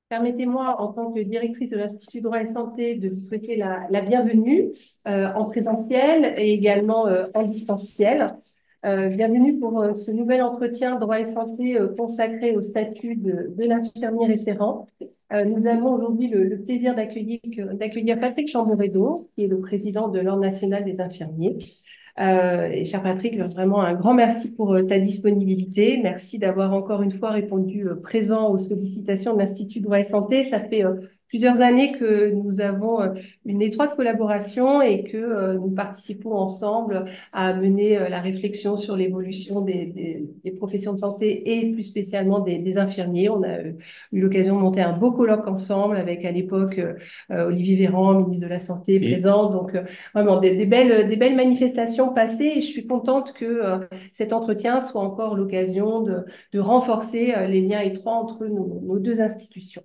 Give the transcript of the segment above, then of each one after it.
Permettez-moi, en tant que directrice de l'Institut Droit et Santé, de vous souhaiter la bienvenue en présentiel et également en distanciel. Bienvenue pour ce nouvel entretien Droit et Santé consacré au statut de l'infirmier référent. Nous avons aujourd'hui le plaisir d'accueillir Patrick Chamboredot, qui est le président de l'Ordre national des infirmiers. Et cher Patrick, vraiment un grand merci pour ta disponibilité. Merci d'avoir encore une fois répondu présent aux sollicitations de l'Institut Droit et Santé. Ça fait plusieurs années que nous avons une étroite collaboration et que nous participons ensemble à mener la réflexion sur l'évolution des professions de santé et plus spécialement des infirmiers. On a eu l'occasion de monter un beau colloque ensemble avec à l'époque Olivier Véran, ministre de la Santé, présent. Donc, vraiment, des belles manifestations passées et je suis contente que cet entretien soit encore l'occasion de renforcer les liens étroits entre nos deux institutions.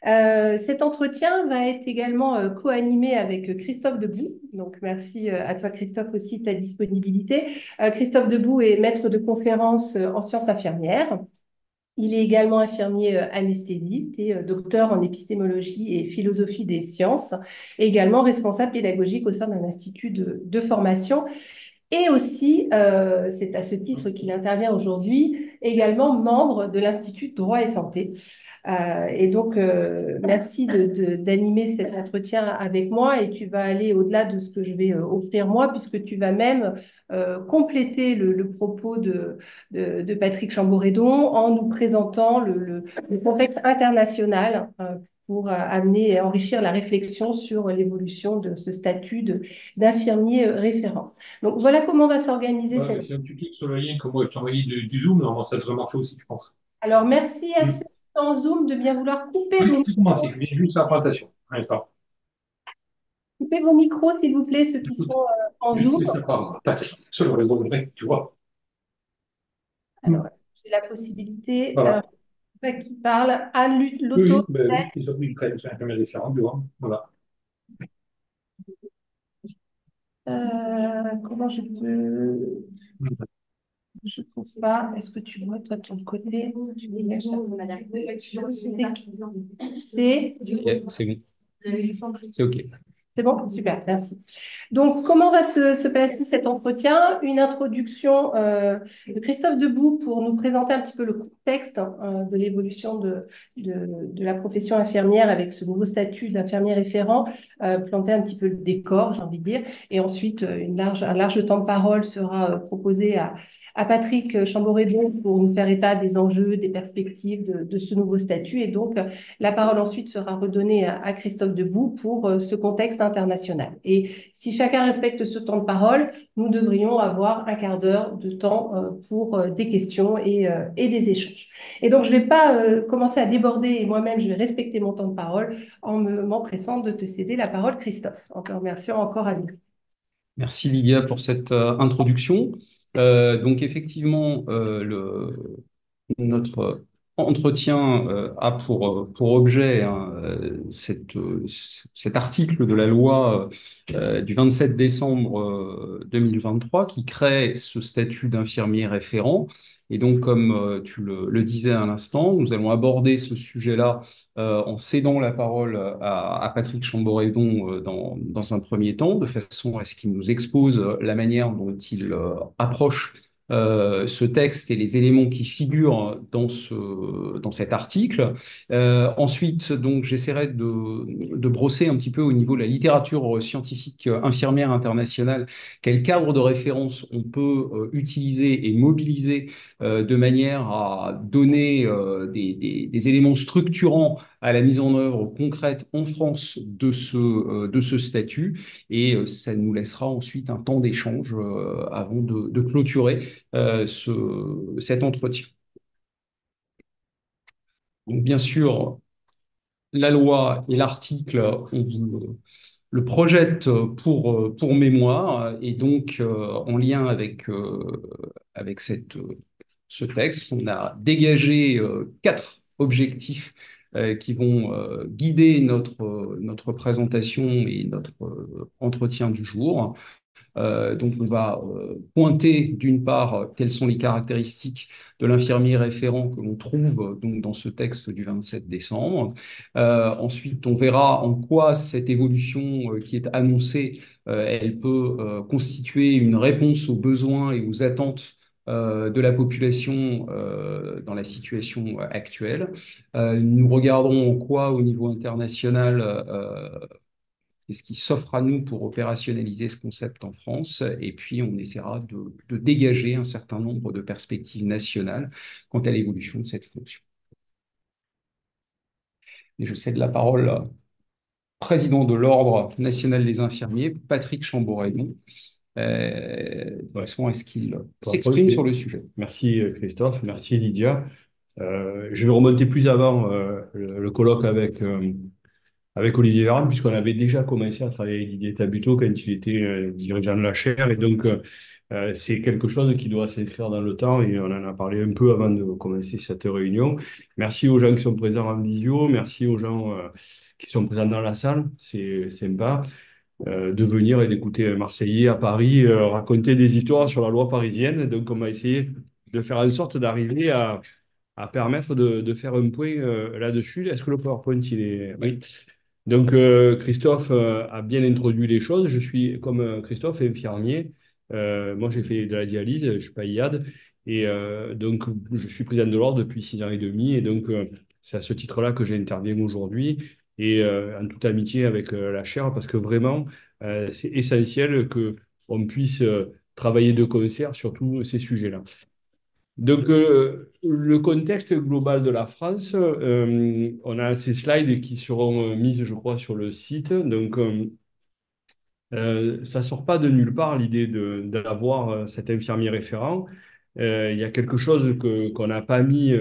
Cet entretien va être également co-animé avec Christophe Debout. Donc, merci à toi, Christophe, aussi de ta disponibilité. Christophe Debout est maître de conférences en sciences infirmières. Il est également infirmier anesthésiste et docteur en épistémologie et philosophie des sciences, et également responsable pédagogique au sein d'un institut de formation. Et aussi, c'est à ce titre qu'il intervient aujourd'hui, également membre de l'Institut Droit et Santé. Et donc, merci d'animer cet entretien avec moi et tu vas aller au-delà de ce que je vais offrir moi, puisque tu vas même compléter le propos de Patrick Chamboredon en nous présentant le contexte international pour amener et enrichir la réflexion sur l'évolution de ce statut d'infirmier référent. Donc, voilà comment va s'organiser Ouais, cette... mais si tu cliques sur le lien que moi je t'ai envoyé du Zoom, normalement ça devrait marcher aussi, je pense. Alors, merci à ceux Mm. qui sont en Zoom de bien vouloir Oui, c'est commencé. Mais juste la présentation, à l'instant. couper vos micros, s'il vous plaît, ceux qui Écoute, sont en juste Zoom. laisse ça part. Sur le réseau de vrai, tu vois. Alors, Mm. j'ai la possibilité, Voilà. qui parle à Oui, l'auto. oui, ben oui, c'est sûr, oui, très, c'est un peu différent, tu vois. Voilà. Comment je peux... Mm. Je ne trouve pas. Est-ce que tu vois, toi, de ton côté? C'est... Ok, c'est bon. C'est OK. C'est bon? Super, merci. Donc, comment va se passer cet entretien? Une introduction de Christophe Debout pour nous présenter un petit peu le contexte de l'évolution de la profession infirmière avec ce nouveau statut d'infirmier référent, planter un petit peu le décor, j'ai envie de dire. Et ensuite, un large temps de parole sera proposé à Patrick Chamboredon pour nous faire état des enjeux, des perspectives de ce nouveau statut. Et donc, la parole ensuite sera redonnée à Christophe Debout pour ce contexte international. Et si chacun respecte ce temps de parole, nous devrions avoir un quart d'heure de temps pour des questions et des échanges. Et donc, je ne vais pas commencer à déborder et moi-même, je vais respecter mon temps de parole en m'empressant de te céder la parole, Christophe, en te remerciant encore à nous. Merci Lydia pour cette introduction. Donc effectivement, notre entretien a pour objet hein, cet article de la loi du 27 décembre 2023 qui crée ce statut d'infirmier référent. Et donc, comme tu le disais à l'instant, nous allons aborder ce sujet-là en cédant la parole à Patrick Chamboredon dans un premier temps, de façon à ce qu'il nous expose la manière dont il approche ce texte et les éléments qui figurent dans cet article. Ensuite, donc, j'essaierai de brosser un petit peu au niveau de la littérature scientifique infirmière internationale, quel cadre de référence on peut utiliser et mobiliser de manière à donner des éléments structurants à la mise en œuvre concrète en France de ce statut. Et ça nous laissera ensuite un temps d'échange avant de clôturer cet entretien. Donc, bien sûr, la loi et l'article, on le projette pour mémoire et donc en lien avec ce texte, on a dégagé quatre objectifs qui vont guider notre présentation et notre entretien du jour. Donc, on va pointer d'une part quelles sont les caractéristiques de l'infirmier référent que l'on trouve donc dans ce texte du 27 décembre. Ensuite, on verra en quoi cette évolution qui est annoncée, elle peut constituer une réponse aux besoins et aux attentes de la population dans la situation actuelle. Nous regarderons en quoi, au niveau international, qu'est-ce qui s'offre à nous pour opérationnaliser ce concept en France? Et puis, on essaiera de dégager un certain nombre de perspectives nationales quant à l'évolution de cette fonction. Et je cède la parole au président de l'Ordre national des infirmiers, Patrick Chamboredon. De façon à ce qu'il s'exprime sur le sujet. Merci Christophe, merci Lydia. Je vais remonter plus avant le colloque avec Olivier Véran, puisqu'on avait déjà commencé à travailler avec Didier Tabuteau quand il était dirigeant de la chaire. Et donc, c'est quelque chose qui doit s'inscrire dans le temps et on en a parlé un peu avant de commencer cette réunion. Merci aux gens qui sont présents en visio, merci aux gens qui sont présents dans la salle, c'est sympa de venir et d'écouter un Marseillais à Paris raconter des histoires sur la loi parisienne. Donc, on va essayer de faire en sorte d'arriver à permettre de faire un point là-dessus. Est-ce que le PowerPoint, il est... Oui. Donc, Christophe a bien introduit les choses. Je suis, comme Christophe, infirmier. Moi, j'ai fait de la dialyse, je suis pas IAD. Et donc, je suis président de l'ordre depuis 6 ans et demi. Et donc, c'est à ce titre-là que j'interviens aujourd'hui. Et en toute amitié avec la chaire, parce que vraiment, c'est essentiel qu'on puisse travailler de concert sur tous ces sujets-là. Donc, le contexte global de la France, on a ces slides qui seront mises, je crois, sur le site. Donc, ça sort pas de nulle part l'idée d'avoir cet infirmier référent. Il y a quelque chose qu'on n'a pas mis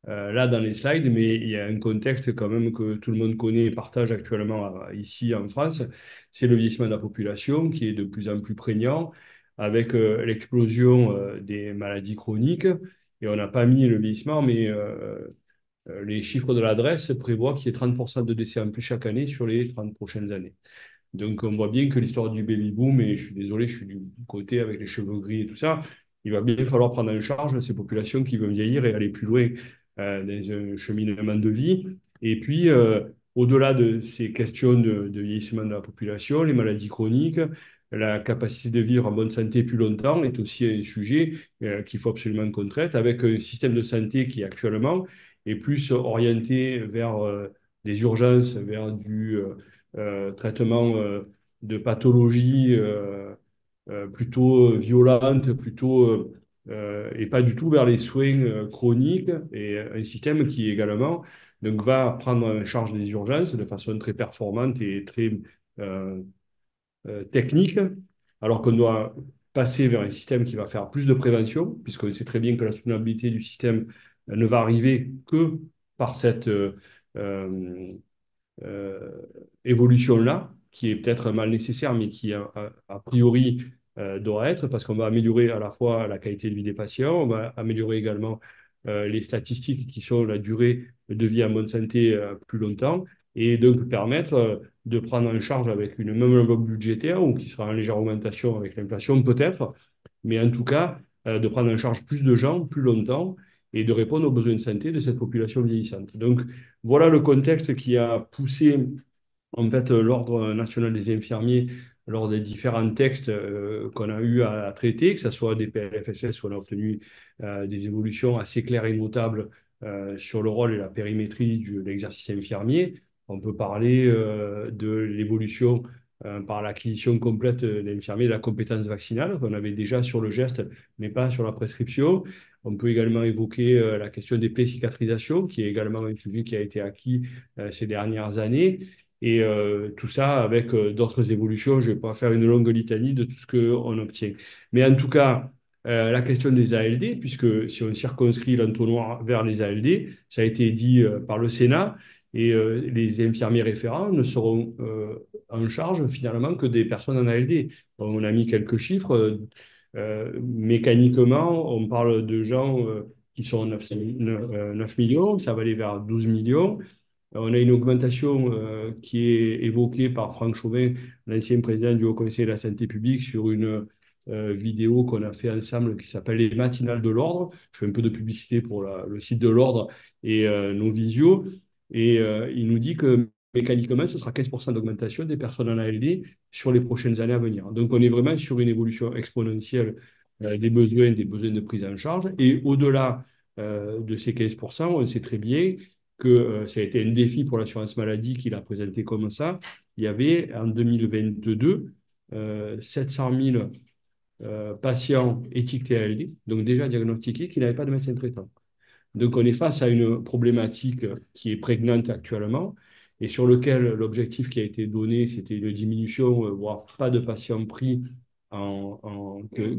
là dans les slides, mais il y a un contexte quand même que tout le monde connaît et partage actuellement ici en France. C'est le vieillissement de la population qui est de plus en plus prégnant avec l'explosion des maladies chroniques. Et on n'a pas mis le vieillissement, mais les chiffres de l'adresse prévoient qu'il y ait 30% de décès en plus chaque année sur les 30 prochaines années. Donc, on voit bien que l'histoire du baby-boom, et je suis désolé, je suis du côté avec les cheveux gris et tout ça, il va bien falloir prendre en charge ces populations qui vont vieillir et aller plus loin dans un cheminement de vie. Et puis, au-delà de ces questions de vieillissement de la population, les maladies chroniques, la capacité de vivre en bonne santé plus longtemps est aussi un sujet qu'il faut absolument qu'on traite, avec un système de santé qui actuellement est plus orienté vers des urgences, vers du traitement de pathologies plutôt violentes, et pas du tout vers les soins chroniques, et un système qui également donc, va prendre en charge des urgences de façon très performante et très euh, technique, alors qu'on doit passer vers un système qui va faire plus de prévention, puisqu'on sait très bien que la soutenabilité du système ne va arriver que par cette euh, évolution-là, qui est peut-être mal nécessaire, mais qui a priori doit être, parce qu'on va améliorer à la fois la qualité de vie des patients, on va améliorer également les statistiques qui sont la durée de vie en bonne santé plus longtemps, et donc permettre de prendre en charge avec une même enveloppe budgétaire, ou qui sera en légère augmentation avec l'inflation peut-être, mais en tout cas de prendre en charge plus de gens plus longtemps et de répondre aux besoins de santé de cette population vieillissante. Donc, voilà le contexte qui a poussé en fait l'Ordre national des infirmiers lors des différents textes qu'on a eu à traiter, que ce soit des PLFSS où on a obtenu des évolutions assez claires et notables sur le rôle et la périmétrie de l'exercice infirmier. On peut parler de l'évolution par l'acquisition complète d'infirmiers de la compétence vaccinale qu'on avait déjà sur le geste, mais pas sur la prescription. On peut également évoquer la question des plaies cicatrisation, qui est également un sujet qui a été acquis ces dernières années. Et tout ça avec d'autres évolutions. Je ne vais pas faire une longue litanie de tout ce qu'on obtient. Mais en tout cas, la question des ALD, puisque si on circonscrit l'entonnoir vers les ALD, ça a été dit par le Sénat, et les infirmiers référents ne seront en charge finalement que des personnes en ALD. On a mis quelques chiffres. Mécaniquement, on parle de gens qui sont 9 millions, ça va aller vers 12 millions. On a une augmentation qui est évoquée par Franck Chauvin, l'ancien président du Haut Conseil de la santé publique, sur une vidéo qu'on a fait ensemble qui s'appelle Les Matinales de l'Ordre. Je fais un peu de publicité pour le site de l'Ordre et nos visios. Et il nous dit que mécaniquement, ce sera 15% d'augmentation des personnes en ALD sur les prochaines années à venir. Donc, on est vraiment sur une évolution exponentielle des besoins de prise en charge. Et au-delà de ces 15%, on sait très bien que ça a été un défi pour l'assurance maladie qu'il a présenté comme ça. Il y avait en 2022 700 000 patients étiquetés ALD, donc déjà diagnostiqués, qui n'avaient pas de médecin traitant. Donc on est face à une problématique qui est prégnante actuellement et sur lequel l'objectif qui a été donné, c'était une diminution, voire pas de patients pris qui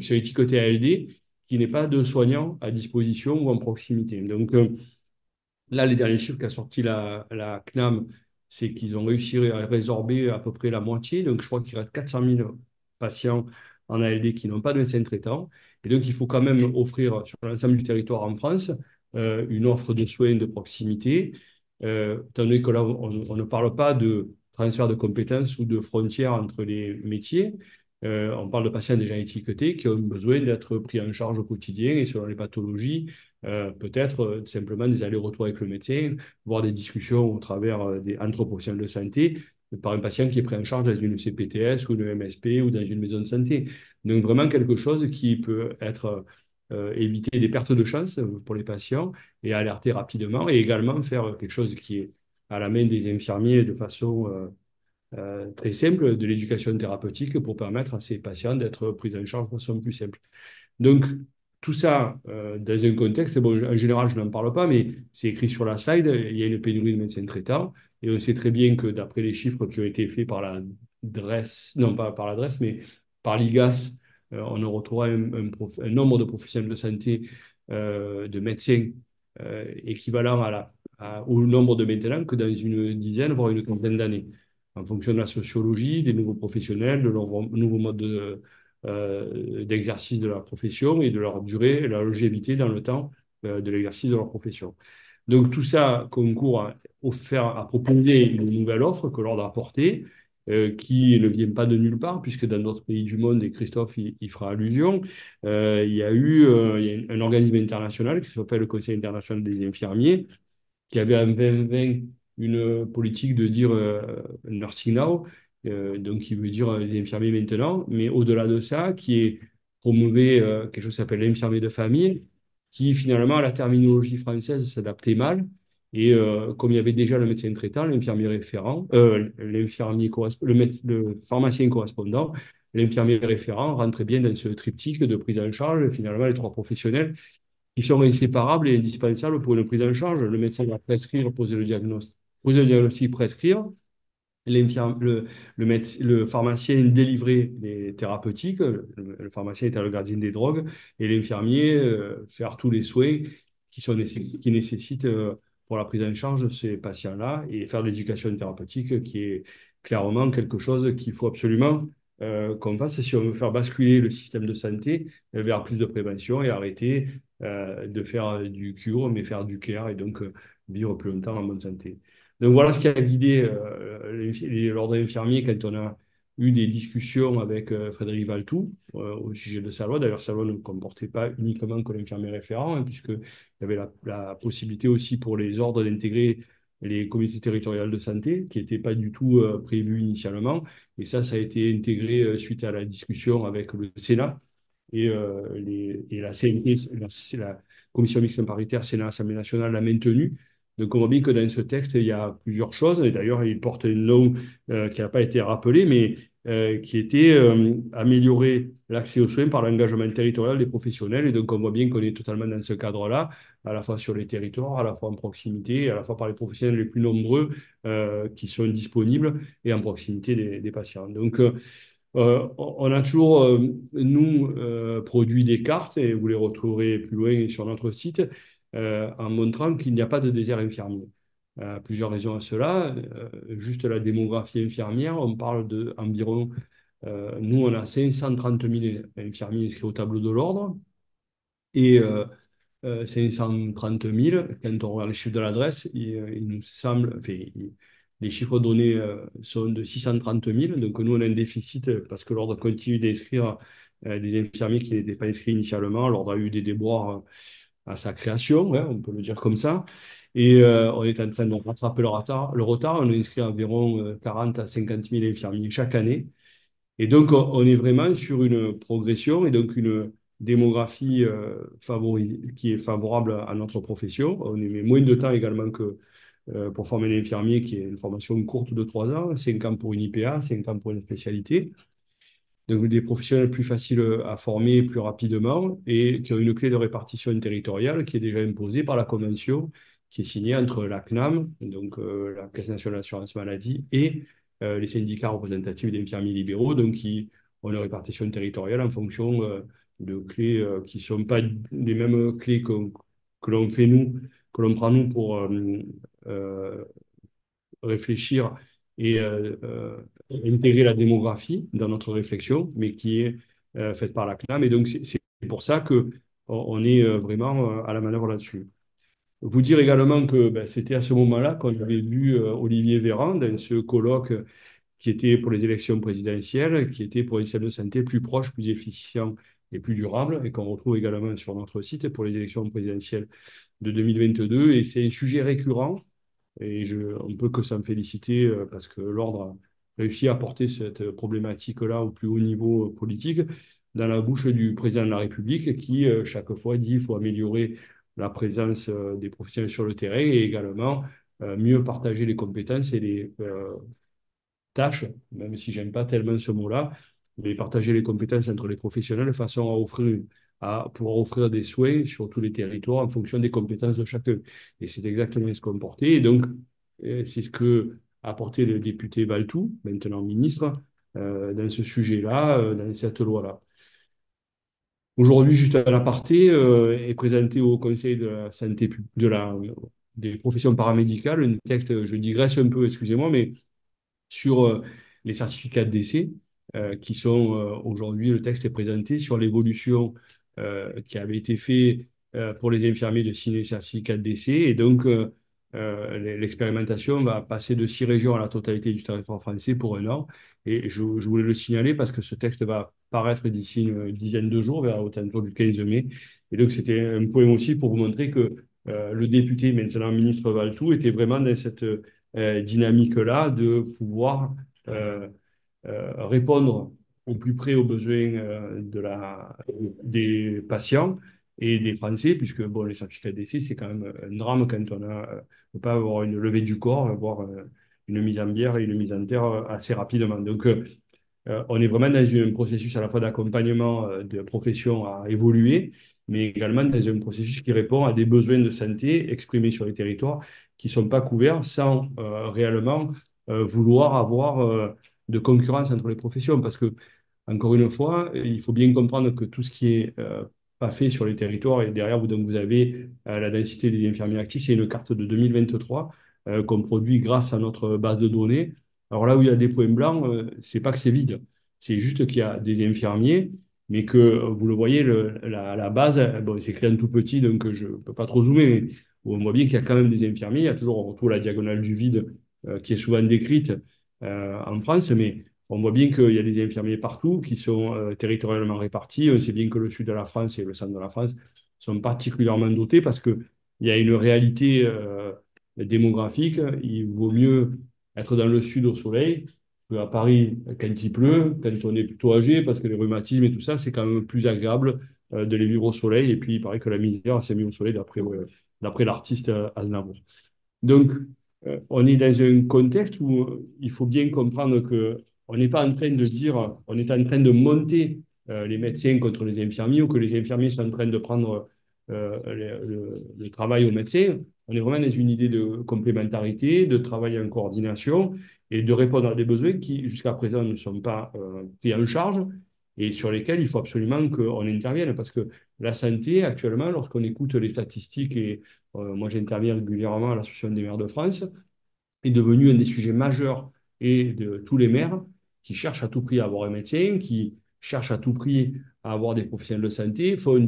sont étiquetés ALD, qui n'est pas de soignants à disposition ou en proximité. Donc là, les derniers chiffres qu'a sorti la CNAM, c'est qu'ils ont réussi à résorber à peu près la moitié. Donc, je crois qu'il reste 400 000 patients en ALD qui n'ont pas de médecin traitant. Et donc, il faut quand même offrir sur l'ensemble du territoire en France une offre de soins de proximité. Étant donné que là, on ne parle pas de transfert de compétences ou de frontières entre les métiers. On parle de patients déjà étiquetés qui ont besoin d'être pris en charge au quotidien et selon les pathologies peut-être simplement des allers-retours avec le médecin, voire des discussions au travers entre professionnels de santé par un patient qui est pris en charge dans une CPTS ou une MSP ou dans une maison de santé. Donc vraiment quelque chose qui peut être éviter des pertes de chance pour les patients et alerter rapidement et également faire quelque chose qui est à la main des infirmiers de façon très simple, de l'éducation thérapeutique pour permettre à ces patients d'être pris en charge de façon plus simple. Donc, tout ça dans un contexte, bon, en général, je n'en parle pas, mais c'est écrit sur la slide, il y a une pénurie de médecins traitants, et on sait très bien que d'après les chiffres qui ont été faits par la DRES, non pas par la DRES, mais par l'IGAS, on retrouvera un nombre de professionnels de santé, de médecins, équivalent au nombre de maintenant que dans une dizaine, voire une quinzaine d'années, en fonction de la sociologie, des nouveaux professionnels, de leur nouveau mode d'exercice de leur profession et de leur durée et leur longévité dans le temps de l'exercice de leur profession. Donc tout ça concourt à proposer une nouvelle offre que l'ordre a portée, qui ne vient pas de nulle part, puisque dans d'autres pays du monde, et Christophe y fera allusion, il y a un organisme international qui s'appelle le Conseil international des infirmiers, qui avait en 2020 une politique de dire nursing now, donc qui veut dire les infirmiers maintenant, mais au-delà de ça, qui est promouvait quelque chose qui s'appelle l'infirmier de famille, qui finalement à la terminologie française s'adaptait mal. Et comme il y avait déjà le médecin traitant, l'infirmier référent, le pharmacien correspondant, l'infirmier référent rentrait bien dans ce triptyque de prise en charge, finalement les trois professionnels qui sont inséparables et indispensables pour une prise en charge. Le médecin va prescrire, poser le diagnostic, prescrire. Le pharmacien délivrer les thérapeutiques, le pharmacien est le gardien des drogues, et l'infirmier faire tous les soins qui nécessitent pour la prise en charge de ces patients-là et faire de l'éducation thérapeutique qui est clairement quelque chose qu'il faut absolument qu'on fasse si on veut faire basculer le système de santé vers plus de prévention et arrêter de faire du cure, mais faire du care et donc vivre plus longtemps en bonne santé. Donc voilà ce qui a guidé l'ordre infirmier quand on a eu des discussions avec Frédéric Valtou au sujet de sa loi. D'ailleurs, sa loi ne comportait pas uniquement que l'infirmier référent, hein, puisqu'il y avait la possibilité aussi pour les ordres d'intégrer les communautés territoriales de santé, qui n'étaient pas du tout prévues initialement. Et ça a été intégré suite à la discussion avec le Sénat et la CMP, la Commission mixte paritaire Sénat-Assemblée nationale l'a maintenu. Donc, on voit bien que dans ce texte, il y a plusieurs choses. Et d'ailleurs, il porte un nom qui n'a pas été rappelé, mais qui était améliorer l'accès aux soins par l'engagement territorial des professionnels. Et donc, on voit bien qu'on est totalement dans ce cadre-là, à la fois sur les territoires, à la fois en proximité, à la fois par les professionnels les plus nombreux qui sont disponibles et en proximité des patients. Donc, on a toujours, nous, produit des cartes, et vous les retrouverez plus loin sur notre site, en montrant qu'il n'y a pas de désert infirmier. Plusieurs raisons à cela. Juste la démographie infirmière, on parle d'environ, nous, on a 530 000 infirmiers inscrits au tableau de l'ordre, et 530 000. Quand on regarde les chiffres de l'adresse, il nous semble, enfin, les chiffres donnés sont de 630 000. Donc nous, on a un déficit parce que l'ordre continue d'inscrire des infirmiers qui n'étaient pas inscrits initialement. L'ordre a eu des déboires à sa création, hein, on peut le dire comme ça. Et on est en train de rattraper le retard. On a inscrit environ 40 à 50 000 infirmiers chaque année. Et donc, on est vraiment sur une progression et donc une démographie qui est favorable à notre profession. On y met moins de temps également que pour former un infirmier qui est une formation courte de 3 ans, 5 ans pour une IPA, 5 ans pour une spécialité. Donc, des professionnels plus faciles à former plus rapidement et qui ont une clé de répartition territoriale qui est déjà imposée par la convention qui est signée entre la CNAM, donc la Caisse nationale d'assurance maladie, et les syndicats représentatifs des infirmiers libéraux, donc qui ont une répartition territoriale en fonction de clés qui ne sont pas les mêmes clés que l'on fait nous, que l'on prend nous pour euh, réfléchir et intégrer la démographie dans notre réflexion, mais qui est faite par la CNAM. Et donc, c'est pour ça que on est vraiment à la manœuvre là-dessus. Vous dire également que ben, c'était à ce moment-là qu'on avait vu Olivier Véran dans ce colloque qui était pour les élections présidentielles, qui était pour un système de santé plus proche, plus efficient et plus durable, et qu'on retrouve également sur notre site pour les élections présidentielles de 2022. Et c'est un sujet récurrent et on ne peut que s'en féliciter parce que l'ordre a réussi à porter cette problématique-là au plus haut niveau politique dans la bouche du président de la République qui, chaque fois, dit qu'il faut améliorer la présence des professionnels sur le terrain et également mieux partager les compétences et les tâches, même si j'aime pas tellement ce mot-là, mais partager les compétences entre les professionnels de façon à pouvoir offrir des soins sur tous les territoires en fonction des compétences de chacun. Et c'est exactement ce qu'on portait. Et donc, c'est ce que a apporté le député Valtou, maintenant ministre, dans ce sujet-là, dans cette loi-là. Aujourd'hui, juste un aparté, est présenté au Conseil de la santé des professions paramédicales un texte, je digresse un peu, excusez-moi, mais sur les certificats de décès, qui sont aujourd'hui, le texte est présenté sur l'évolution qui avait été fait pour les infirmiers de signer les certificats de décès. Et donc, l'expérimentation va passer de 6 régions à la totalité du territoire français pour 1 an. Et je voulais le signaler parce que ce texte va paraître d'ici une dizaine de jours, vers autour du 15 mai. Et donc, c'était un point aussi pour vous montrer que le député, maintenant ministre Valtou, était vraiment dans cette dynamique-là de pouvoir répondre au plus près aux besoins des patients et des Français, puisque bon, les certificats de décès, c'est quand même un drame quand on ne peut pas avoir une levée du corps, avoir une mise en bière et une mise en terre assez rapidement. Donc, on est vraiment dans un processus à la fois d'accompagnement de profession à évoluer, mais également dans un processus qui répond à des besoins de santé exprimés sur les territoires qui ne sont pas couverts sans réellement vouloir avoir de concurrence entre les professions. Parce que, encore une fois, il faut bien comprendre que tout ce qui est pas fait sur les territoires, et derrière vous, donc vous avez la densité des infirmiers actifs, c'est une carte de 2023 qu'on produit grâce à notre base de données. Alors là où il y a des points blancs, c'est pas que c'est vide, c'est juste qu'il y a des infirmiers, mais que vous le voyez, la base, bon, c'est écrit en tout petit, donc je ne peux pas trop zoomer, mais on voit bien qu'il y a quand même des infirmiers. Il y a toujours, on retrouve la diagonale du vide qui est souvent décrite en France, mais on voit bien qu'il y a des infirmiers partout qui sont territorialement répartis. On sait bien que le sud de la France et le centre de la France sont particulièrement dotés parce qu'il y a une réalité démographique. Il vaut mieux être dans le sud au soleil qu'à Paris quand il pleut, quand on est plutôt âgé, parce que les rhumatismes et tout ça, c'est quand même plus agréable de les vivre au soleil. Et puis, il paraît que la misère s'est mise au soleil d'après l'artiste Aznavour. Donc, on est dans un contexte où il faut bien comprendre que on n'est pas en train de dire, on est en train de monter les médecins contre les infirmiers ou que les infirmiers sont en train de prendre le travail aux médecins. On est vraiment dans une idée de complémentarité, de travail en coordination et de répondre à des besoins qui, jusqu'à présent, ne sont pas pris en charge et sur lesquels il faut absolument qu'on intervienne parce que la santé, actuellement, lorsqu'on écoute les statistiques, et moi j'interviens régulièrement à l'Association des maires de France, est devenu un des sujets majeurs et de tous les maires qui cherchent à tout prix à avoir un médecin, qui cherchent à tout prix à avoir des professionnels de santé, font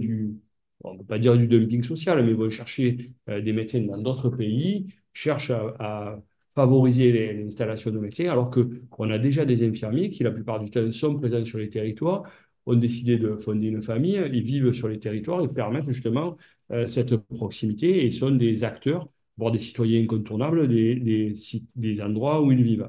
on ne peut pas dire du dumping social, mais vont chercher des médecins dans d'autres pays, cherchent à favoriser l'installation de médecins, alors qu'on a déjà des infirmiers qui, la plupart du temps, sont présents sur les territoires, ont décidé de fonder une famille, ils vivent sur les territoires et permettent justement cette proximité et sont des acteurs, voire des citoyens incontournables des endroits où ils vivent.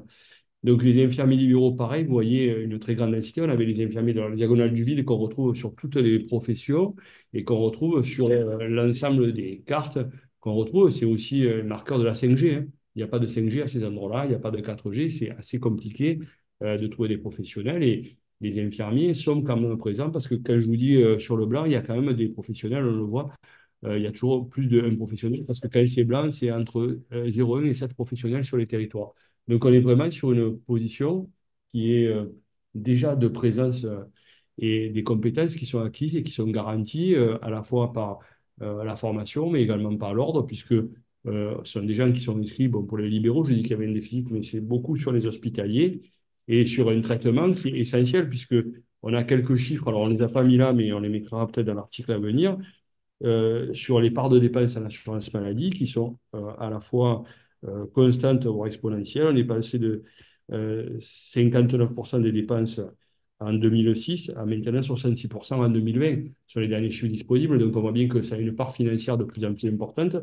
Donc, les infirmiers libéraux, pareil, vous voyez une très grande densité. On avait les infirmiers de la diagonale du vide qu'on retrouve sur toutes les professions et qu'on retrouve sur l'ensemble des cartes qu'on retrouve. C'est aussi un marqueur de la 5G, hein. Il n'y a pas de 5G à ces endroits-là, il n'y a pas de 4G. C'est assez compliqué de trouver des professionnels et les infirmiers sont quand même présents parce que quand je vous dis sur le blanc, il y a quand même des professionnels, on le voit. Il y a toujours plus d'un professionnel parce que quand c'est blanc, c'est entre 0,1 et 7 professionnels sur les territoires. Donc, on est vraiment sur une position qui est déjà de présence et des compétences qui sont acquises et qui sont garanties à la fois par la formation, mais également par l'ordre, puisque ce sont des gens qui sont inscrits, bon, pour les libéraux, je dis qu'il y avait un déficit, mais c'est beaucoup sur les hospitaliers et sur un traitement qui est essentiel, puisque on a quelques chiffres, alors on ne les a pas mis là, mais on les mettra peut-être dans l'article à venir, sur les parts de dépenses en assurance maladie qui sont à la fois constantes voire exponentielles. On est passé de 59% des dépenses en 2006 à maintenant 66% en 2020 sur les derniers chiffres disponibles. Donc on voit bien que ça a une part financière de plus en plus importante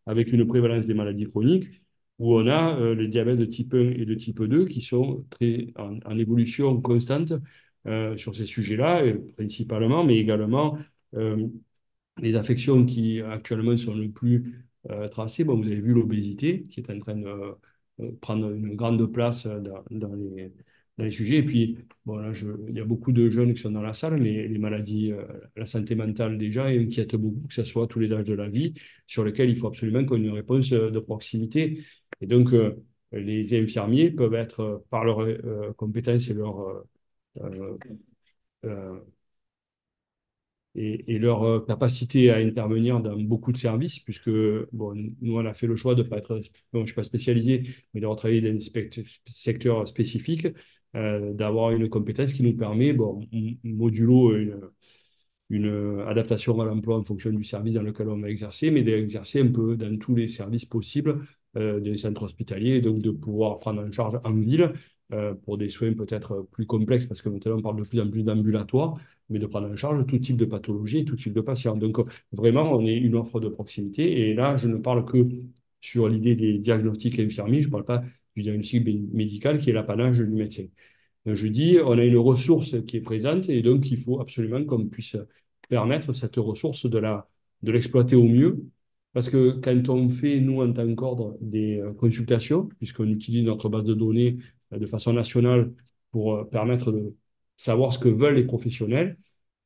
avec une prévalence des maladies chroniques où on a le diabète de type 1 et de type 2 qui sont très en évolution constante sur ces sujets-là, principalement, mais également les affections qui actuellement sont le plus tracées. Bon, vous avez vu l'obésité qui est en train de prendre une grande place dans les sujets. Et puis, bon, là, il y a beaucoup de jeunes qui sont dans la salle, mais les maladies, la santé mentale déjà inquiète beaucoup, que ce soit à tous les âges de la vie, sur lesquels il faut absolument qu'on ait une réponse de proximité. Et donc, les infirmiers peuvent être, par leurs compétences et leur euh, euh, et leur capacité à intervenir dans beaucoup de services, puisque bon, nous, on a fait le choix de ne pas être, bon, je ne suis pas spécialisé, mais d'avoir travaillé dans des secteurs spécifiques, d'avoir une compétence qui nous permet, bon, modulo une adaptation à l'emploi en fonction du service dans lequel on va exercer, mais d'exercer un peu dans tous les services possibles des centres hospitaliers, et donc de pouvoir prendre en charge en ville pour des soins peut-être plus complexes, parce que maintenant on parle de plus en plus d'ambulatoires, mais de prendre en charge tout type de pathologie et tout type de patient. Donc vraiment, on est une offre de proximité, et là, je ne parle que sur l'idée des diagnostics infirmiers, je ne parle pas du diagnostic médical qui est l'apanage du médecin. Donc, je dis, on a une ressource qui est présente et donc il faut absolument qu'on puisse permettre cette ressource de l'exploiter au mieux. Parce que quand on fait, nous, en tant qu'ordre, des consultations, puisqu'on utilise notre base de données de façon nationale pour permettre de savoir ce que veulent les professionnels,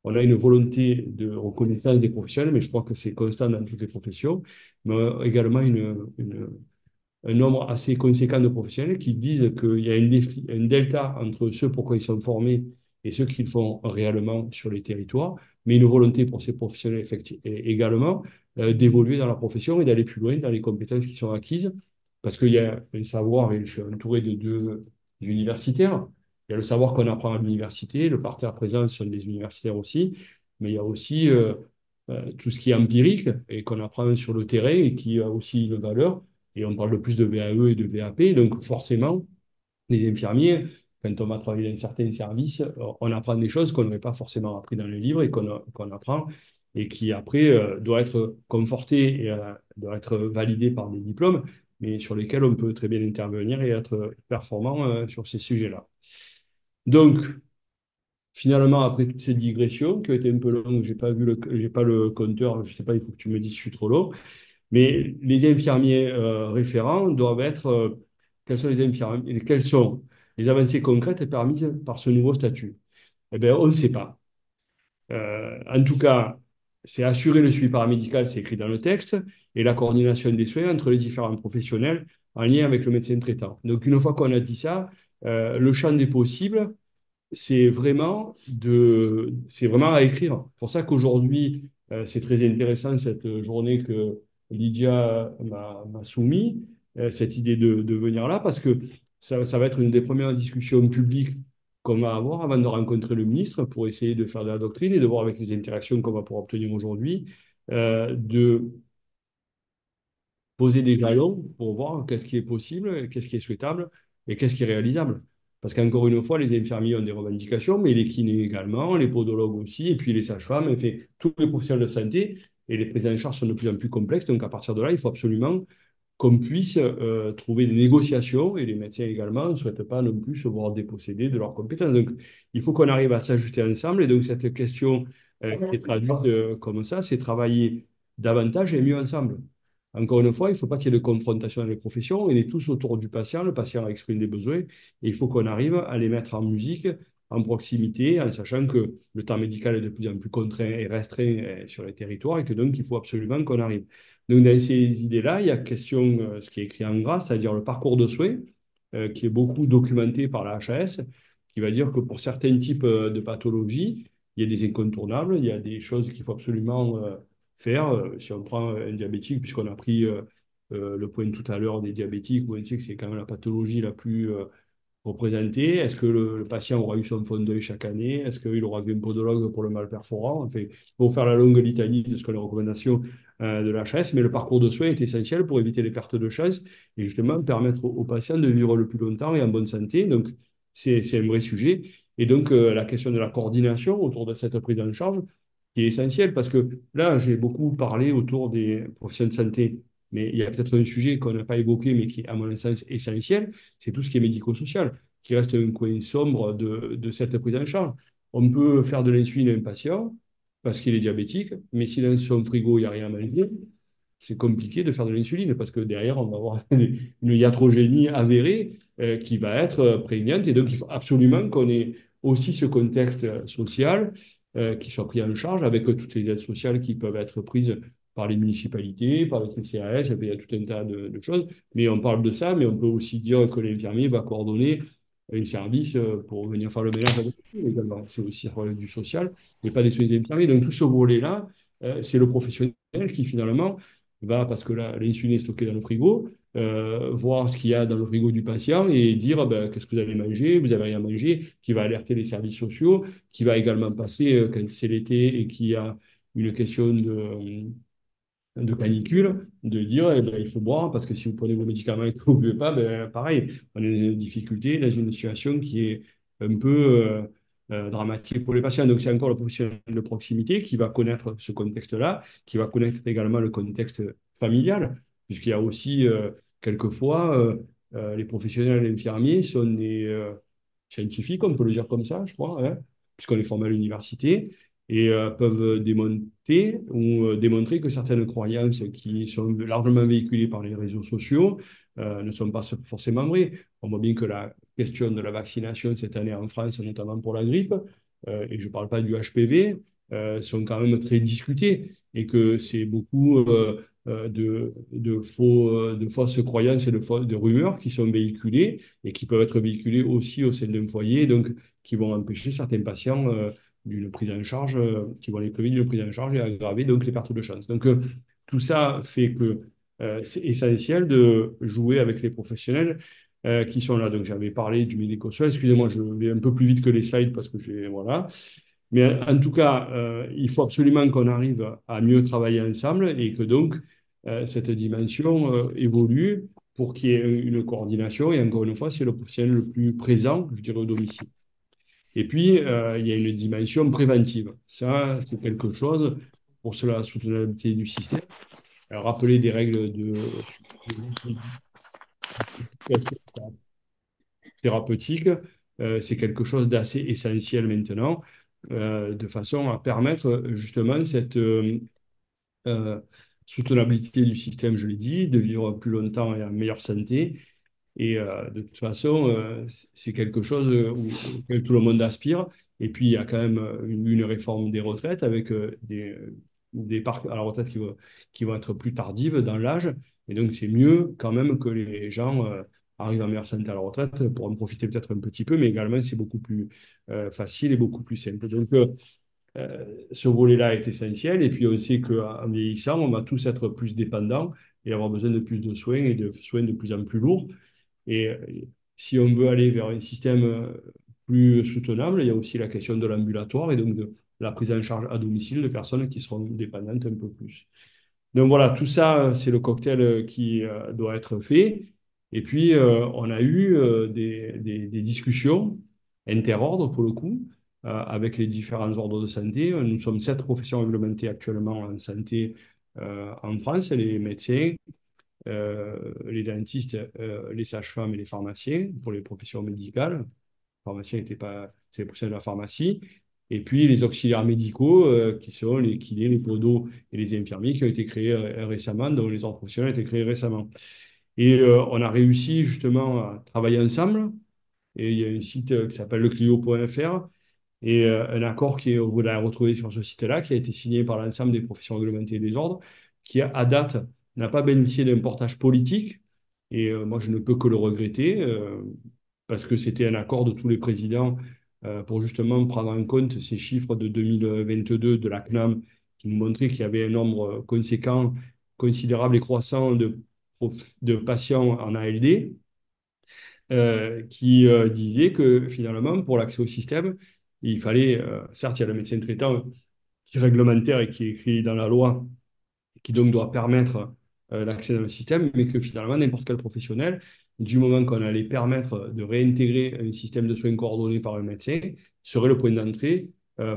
on a une volonté de reconnaissance des professionnels, mais je crois que c'est constant dans toutes les professions, mais également un nombre assez conséquent de professionnels qui disent qu'il y a un delta entre ceux pourquoi ils sont formés et ceux qu'ils font réellement sur les territoires, mais une volonté pour ces professionnels également d'évoluer dans la profession et d'aller plus loin dans les compétences qui sont acquises, parce qu'il y a un savoir, et je suis entouré de deux universitaires, il y a le savoir qu'on apprend à l'université, le parterre présent sont des universitaires aussi, mais il y a aussi tout ce qui est empirique et qu'on apprend sur le terrain et qui a aussi une valeur. Et on parle de plus de VAE et de VAP. Donc, forcément, les infirmiers, quand on va travailler dans certains services, on apprend des choses qu'on n'aurait pas forcément appris dans les livres et qu'on apprend et qui, après, doit être conforté et doit être validé par des diplômes, mais sur lesquels on peut très bien intervenir et être performant sur ces sujets-là. Donc, finalement, après toutes ces digressions qui ont été un peu longues, j'ai pas le compteur, je sais pas, il faut que tu me dises si je suis trop long. Mais les infirmiers référents doivent être. Quels sont les infirmiers, quelles sont les avancées concrètes permises par ce nouveau statut? Eh bien, on ne sait pas. En tout cas, c'est assurer le suivi paramédical, c'est écrit dans le texte, et la coordination des soins entre les différents professionnels en lien avec le médecin traitant. Donc, une fois qu'on a dit ça, le champ des possibles, c'est vraiment à écrire. C'est pour ça qu'aujourd'hui, c'est très intéressant cette journée que Lydia m'a soumis, cette idée de venir là, parce que ça va être une des premières discussions publiques qu'on va avoir avant de rencontrer le ministre pour essayer de faire de la doctrine et de voir avec les interactions qu'on va pouvoir obtenir aujourd'hui, de poser des jalons pour voir qu'est-ce qui est possible, qu'est-ce qui est souhaitable et qu'est-ce qui est réalisable. Parce qu'encore une fois, les infirmiers ont des revendications, mais les kinés également, les podologues aussi, et puis les sages-femmes, enfin, tous les professionnels de santé, et les prises en charge sont de plus en plus complexes. Donc à partir de là, il faut absolument qu'on puisse trouver des négociations, et les médecins également ne souhaitent pas non plus se voir dépossédés de leurs compétences. Donc il faut qu'on arrive à s'ajuster ensemble, et donc cette question qui est traduite comme ça, c'est travailler davantage et mieux ensemble. Encore une fois, il ne faut pas qu'il y ait de confrontation dans les professions. On est tous autour du patient. Le patient exprime des besoins et il faut qu'on arrive à les mettre en musique, en proximité, en sachant que le temps médical est de plus en plus contraint et restreint sur les territoires et que donc il faut absolument qu'on arrive. Donc, dans ces idées-là, il y a question, ce qui est écrit en gras, c'est-à-dire le parcours de soins, qui est beaucoup documenté par la HAS, qui va dire que pour certains types de pathologies, il y a des incontournables, il y a des choses qu'il faut absolument faire. Si on prend un diabétique, puisqu'on a pris le point tout à l'heure des diabétiques, où on sait que c'est quand même la pathologie la plus représentée. Est-ce que le patient aura eu son fond d'œil chaque année? Est-ce qu'il aura vu un podologue pour le mal perforant? Enfin, il faut faire la longue litanie de ce que les recommandations de l'HS, mais le parcours de soins est essentiel pour éviter les pertes de chance et justement permettre aux patients de vivre le plus longtemps et en bonne santé. Donc, c'est un vrai sujet. Et donc, la question de la coordination autour de cette prise en charge qui est essentielle parce que là, j'ai beaucoup parlé autour des professionnels de santé, mais il y a peut-être un sujet qu'on n'a pas évoqué, mais qui est, à mon sens, essentiel, c'est tout ce qui est médico-social, qui reste un coin sombre de cette prise en charge. On peut faire de l'insuline à un patient parce qu'il est diabétique, mais si dans son frigo, il n'y a rien à manger, c'est compliqué de faire de l'insuline parce que derrière, on va avoir une iatrogénie avérée qui va être prégnante. Et donc, il faut absolument qu'on ait aussi ce contexte social qui soit pris en charge avec toutes les aides sociales qui peuvent être prises par les municipalités, par les CCAS, il y a tout un tas de choses. Mais on parle de ça, mais on peut aussi dire que l'infirmier va coordonner un service pour venir faire le ménage avec lui également. C'est aussi du social, mais pas des soins infirmiers. Donc tout ce volet-là, c'est le professionnel qui finalement va, parce que l'insuline est stockée dans le frigo, voir ce qu'il y a dans le frigo du patient et dire ben, qu'est-ce que vous avez mangé, vous avez rien mangé, qui va alerter les services sociaux, qui va également passer quand c'est l'été et qu'il y a une question de canicule, de dire eh ben, il faut boire parce que si vous prenez vos médicaments et que vous ne buvez pas, ben, pareil, on est dans une difficulté, dans une situation qui est un peu dramatique pour les patients. Donc c'est encore le professionnel de proximité qui va connaître ce contexte-là, qui va connaître également le contexte familial, puisqu'il y a aussi quelquefois les professionnels infirmiers sont des scientifiques, on peut le dire comme ça, je crois, hein, puisqu'on est formé à l'université et peuvent démonter ou démontrer que certaines croyances qui sont largement véhiculées par les réseaux sociaux ne sont pas forcément vraies. On voit bien que la question de la vaccination cette année en France, notamment pour la grippe, et je ne parle pas du HPV, sont quand même très discutées et que c'est beaucoup de fausses croyances et de rumeurs qui sont véhiculées et qui peuvent être véhiculées aussi au sein d'un foyer, donc qui vont empêcher certains patients d'une prise en charge, qui vont les priver d'une prise en charge et aggraver donc les pertes de chance. Donc tout ça fait que c'est essentiel de jouer avec les professionnels qui sont là. Donc j'avais parlé du médico-social. Excusez-moi, je vais un peu plus vite que les slides parce que j'ai voilà. Mais en tout cas, il faut absolument qu'on arrive à mieux travailler ensemble et que donc cette dimension évolue pour qu'il y ait une coordination. Et encore une fois, c'est le professionnel le plus présent, je dirais, au domicile. Et puis, il y a une dimension préventive. Ça, c'est quelque chose pour cela, la soutenabilité du système. Rappeler des règles thérapeutique, c'est quelque chose d'assez essentiel maintenant, de façon à permettre justement cette soutenabilité du système, je l'ai dit, de vivre plus longtemps et en meilleure santé. Et de toute façon, c'est quelque chose auquel tout le monde aspire. Et puis, il y a quand même une réforme des retraites avec des parcs à la retraite qui vont être plus tardives dans l'âge. Et donc, c'est mieux quand même que les gens arrivent en meilleure santé à la retraite pour en profiter peut-être un petit peu, mais également, c'est beaucoup plus facile et beaucoup plus simple. Donc, ce volet-là est essentiel. Et puis, on sait qu'en vieillissant, on va tous être plus dépendants et avoir besoin de plus de soins et de soins de plus en plus lourds. Et si on veut aller vers un système plus soutenable, il y a aussi la question de l'ambulatoire et donc de la prise en charge à domicile de personnes qui seront dépendantes un peu plus. Donc voilà, tout ça, c'est le cocktail qui doit être fait. Et puis, on a eu des discussions interordres, pour le coup, avec les différents ordres de santé. Nous sommes 7 professions réglementées actuellement en santé en France, les médecins, les dentistes, les sages-femmes et les pharmaciens pour les professions médicales. Les pharmaciens n'étaient pas, c'est pour ça de la pharmacie. Et puis les auxiliaires médicaux, qui sont les kinés, les podos et les infirmiers qui ont été créés récemment, dont les ordres professionnels ont été créés récemment. Et on a réussi justement à travailler ensemble. Et il y a un site qui s'appelle leclio.fr et un accord qui est, vous l'avez retrouvé sur ce site-là, qui a été signé par l'ensemble des professions réglementées et des ordres, qui à date n'a pas bénéficié d'un portage politique. Et moi, je ne peux que le regretter, parce que c'était un accord de tous les présidents pour justement prendre en compte ces chiffres de 2022 de la CNAM qui nous montraient qu'il y avait un nombre conséquent, considérable et croissant de patients en ALD, qui disait que finalement, pour l'accès au système, il fallait, certes, il y a le médecin traitant qui est réglementaire et qui est écrit dans la loi, qui donc doit permettre l'accès dans le système, mais que finalement, n'importe quel professionnel, du moment qu'on allait permettre de réintégrer un système de soins coordonnés par un médecin, serait le point d'entrée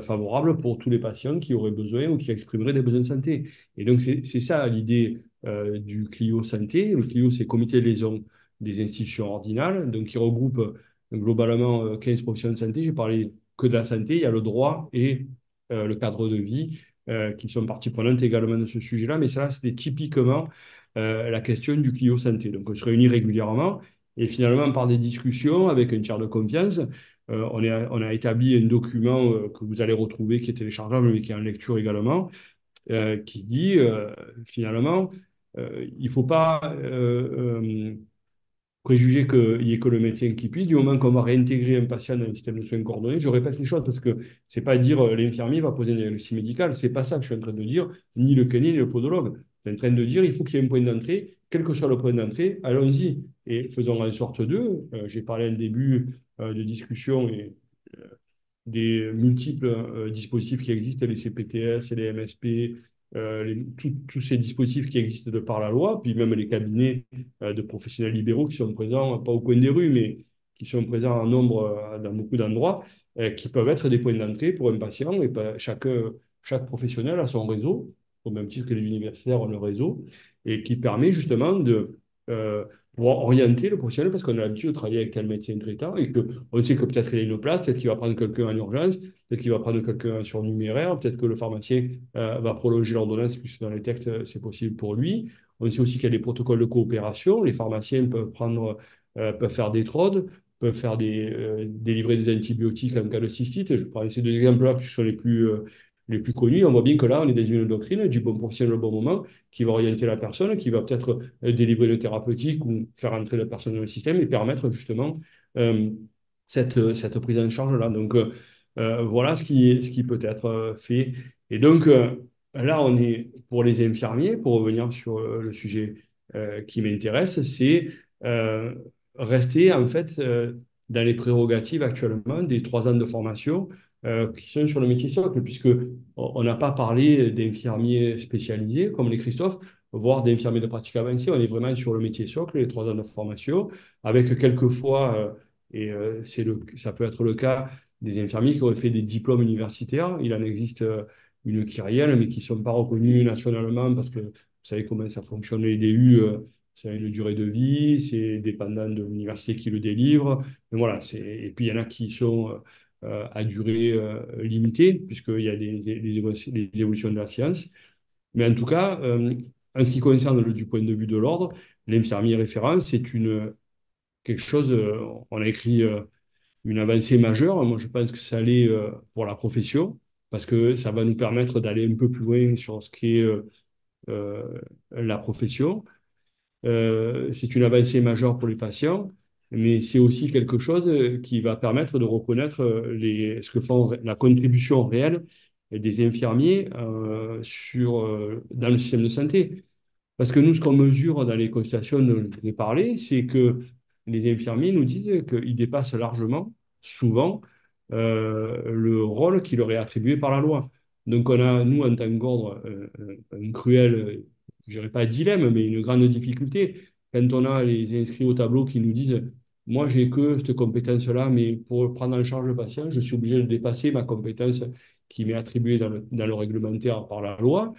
favorable pour tous les patients qui auraient besoin ou qui exprimeraient des besoins de santé. Et donc, c'est ça l'idée du Clio Santé. Le Clio, c'est le comité de liaison des institutions ordinales, donc qui regroupe globalement 15 professions de santé. J'ai parlé que de la santé, il y a le droit et le cadre de vie qui sont partie prenante également de ce sujet-là, mais ça, c'était typiquement la question du Clio Santé. Donc, on se réunit régulièrement et finalement, par des discussions avec un tiers de confiance, on a établi un document que vous allez retrouver, qui est téléchargeable, mais qui est en lecture également, qui dit finalement, il ne faut pas préjuger qu'il n'y ait que le médecin qui puisse. Du moment qu'on va réintégrer un patient dans un système de soins coordonnés, je répète les choses parce que c'est pas dire l'infirmier va poser un diagnostic médical. C'est pas ça que je suis en train de dire, ni le kiné, ni le podologue. Je suis en train de dire il faut qu'il y ait un point d'entrée, quel que soit le point d'entrée, allons-y et faisons en sorte d'eux. J'ai parlé en début de discussion et des multiples dispositifs qui existent, les CPTS, les MSP, tous ces dispositifs qui existent de par la loi, puis même les cabinets de professionnels libéraux qui sont présents, pas au coin des rues, mais qui sont présents en nombre dans beaucoup d'endroits, qui peuvent être des points d'entrée pour un patient. Et chaque professionnel a son réseau, au même titre que les universitaires ont le réseau, et qui permet justement de pouvoir orienter le professionnel parce qu'on a l'habitude de travailler avec tel médecin traitant et qu'on sait que peut-être il a une place, peut-être qu'il va prendre quelqu'un en urgence, peut-être qu'il va prendre quelqu'un sur numéraire, peut-être que le pharmacien va prolonger l'ordonnance puisque dans les textes, c'est possible pour lui. On sait aussi qu'il y a des protocoles de coopération. Les pharmaciens peuvent faire des TROD, peuvent faire délivrer des antibiotiques en cas de cystite. Je prends ces deux exemples-là qui sont les plus connus. On voit bien que là, on est dans une doctrine du bon professionnel au bon moment qui va orienter la personne, qui va peut-être délivrer le thérapeutique ou faire entrer la personne dans le système et permettre justement cette prise en charge-là. Donc, voilà ce qui peut être fait. Et donc, là, on est pour les infirmiers, pour revenir sur le sujet qui m'intéresse, c'est rester en fait dans les prérogatives actuellement des 3 ans de formation qui sont sur le métier socle, puisque on n'a pas parlé d'infirmiers spécialisés comme les Christophe, voire d'infirmiers de pratique avancée. On est vraiment sur le métier socle, les 3 ans de formation, avec quelquefois, ça peut être le cas des infirmiers qui auraient fait des diplômes universitaires. Il en existe une kyrielle, mais qui ne sont pas reconnus nationalement parce que vous savez comment ça fonctionne les DU. C'est une durée de vie, c'est dépendant de l'université qui le délivre. Mais voilà, et puis il y en a qui sont à durée limitée, puisqu'il y a des évolutions de la science. Mais en tout cas, en ce qui concerne du point de vue de l'ordre, l'infirmier référent, c'est quelque chose, on a écrit une avancée majeure. Moi, je pense que ça l'est pour la profession, parce que ça va nous permettre d'aller un peu plus loin sur ce qui est la profession. C'est une avancée majeure pour les patients, mais c'est aussi quelque chose qui va permettre de reconnaître ce que font la contribution réelle des infirmiers dans le système de santé. Parce que nous, ce qu'on mesure dans les consultations dont je vous ai parlé, c'est que les infirmiers nous disent qu'ils dépassent largement, souvent, le rôle qui leur est attribué par la loi. Donc on a, nous, en tant qu'ordre, un cruel, je dirais pas dilemme, mais une grande difficulté quand on a les inscrits au tableau qui nous disent, moi, j'ai que cette compétence-là, mais pour prendre en charge le patient, je suis obligé de dépasser ma compétence qui m'est attribuée dans le réglementaire par la loi.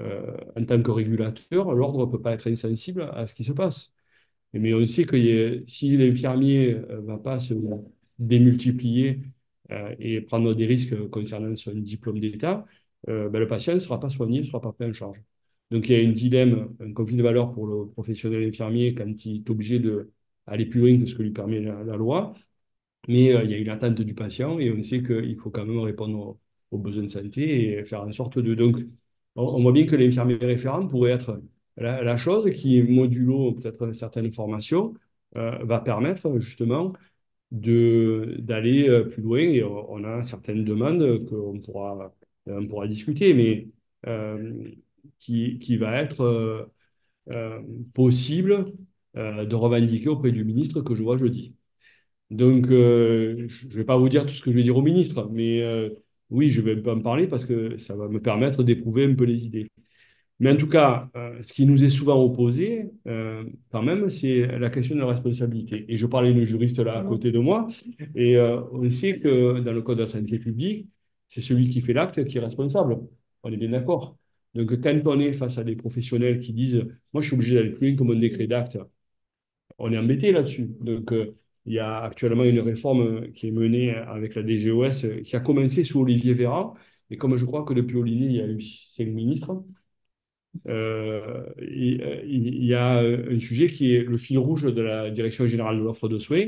En tant que régulateur, l'ordre ne peut pas être insensible à ce qui se passe. Mais on sait que si l'infirmier ne va pas se démultiplier et prendre des risques concernant son diplôme d'État, ben, le patient ne sera pas soigné, ne sera pas pris en charge. Donc il y a un dilemme, un conflit de valeurs pour le professionnel infirmier quand il est obligé d'aller plus loin que ce que lui permet la loi. Mais il y a une attente du patient et on sait qu'il faut quand même répondre aux besoins de santé et faire en sorte de... Donc, on voit bien que l'infirmier référent pourrait être la chose qui, modulo peut-être certaines formations, va permettre justement d'aller plus loin et on a certaines demandes on pourra discuter, mais euh, qui va être euh, possible de revendiquer auprès du ministre que je vois jeudi. Donc, je ne vais pas vous dire tout ce que je vais dire au ministre, mais oui, je vais un peu en parler parce que ça va me permettre d'éprouver un peu les idées. Mais en tout cas, ce qui nous est souvent opposé, quand même, c'est la question de la responsabilité. Et je parlais d'un juriste là à côté de moi, et on sait que dans le Code de la santé publique, c'est celui qui fait l'acte qui est responsable. On est bien d'accord. Donc, quand on est face à des professionnels qui disent, moi, je suis obligé d'aller plus loin que mon décret d'acte, on est embêté là-dessus. Donc, il y a actuellement une réforme qui est menée avec la DGOS qui a commencé sous Olivier Véran. Et comme je crois que depuis Olivier, il y a eu 5 ministres, il y a un sujet qui est le fil rouge de la Direction générale de l'offre de soins,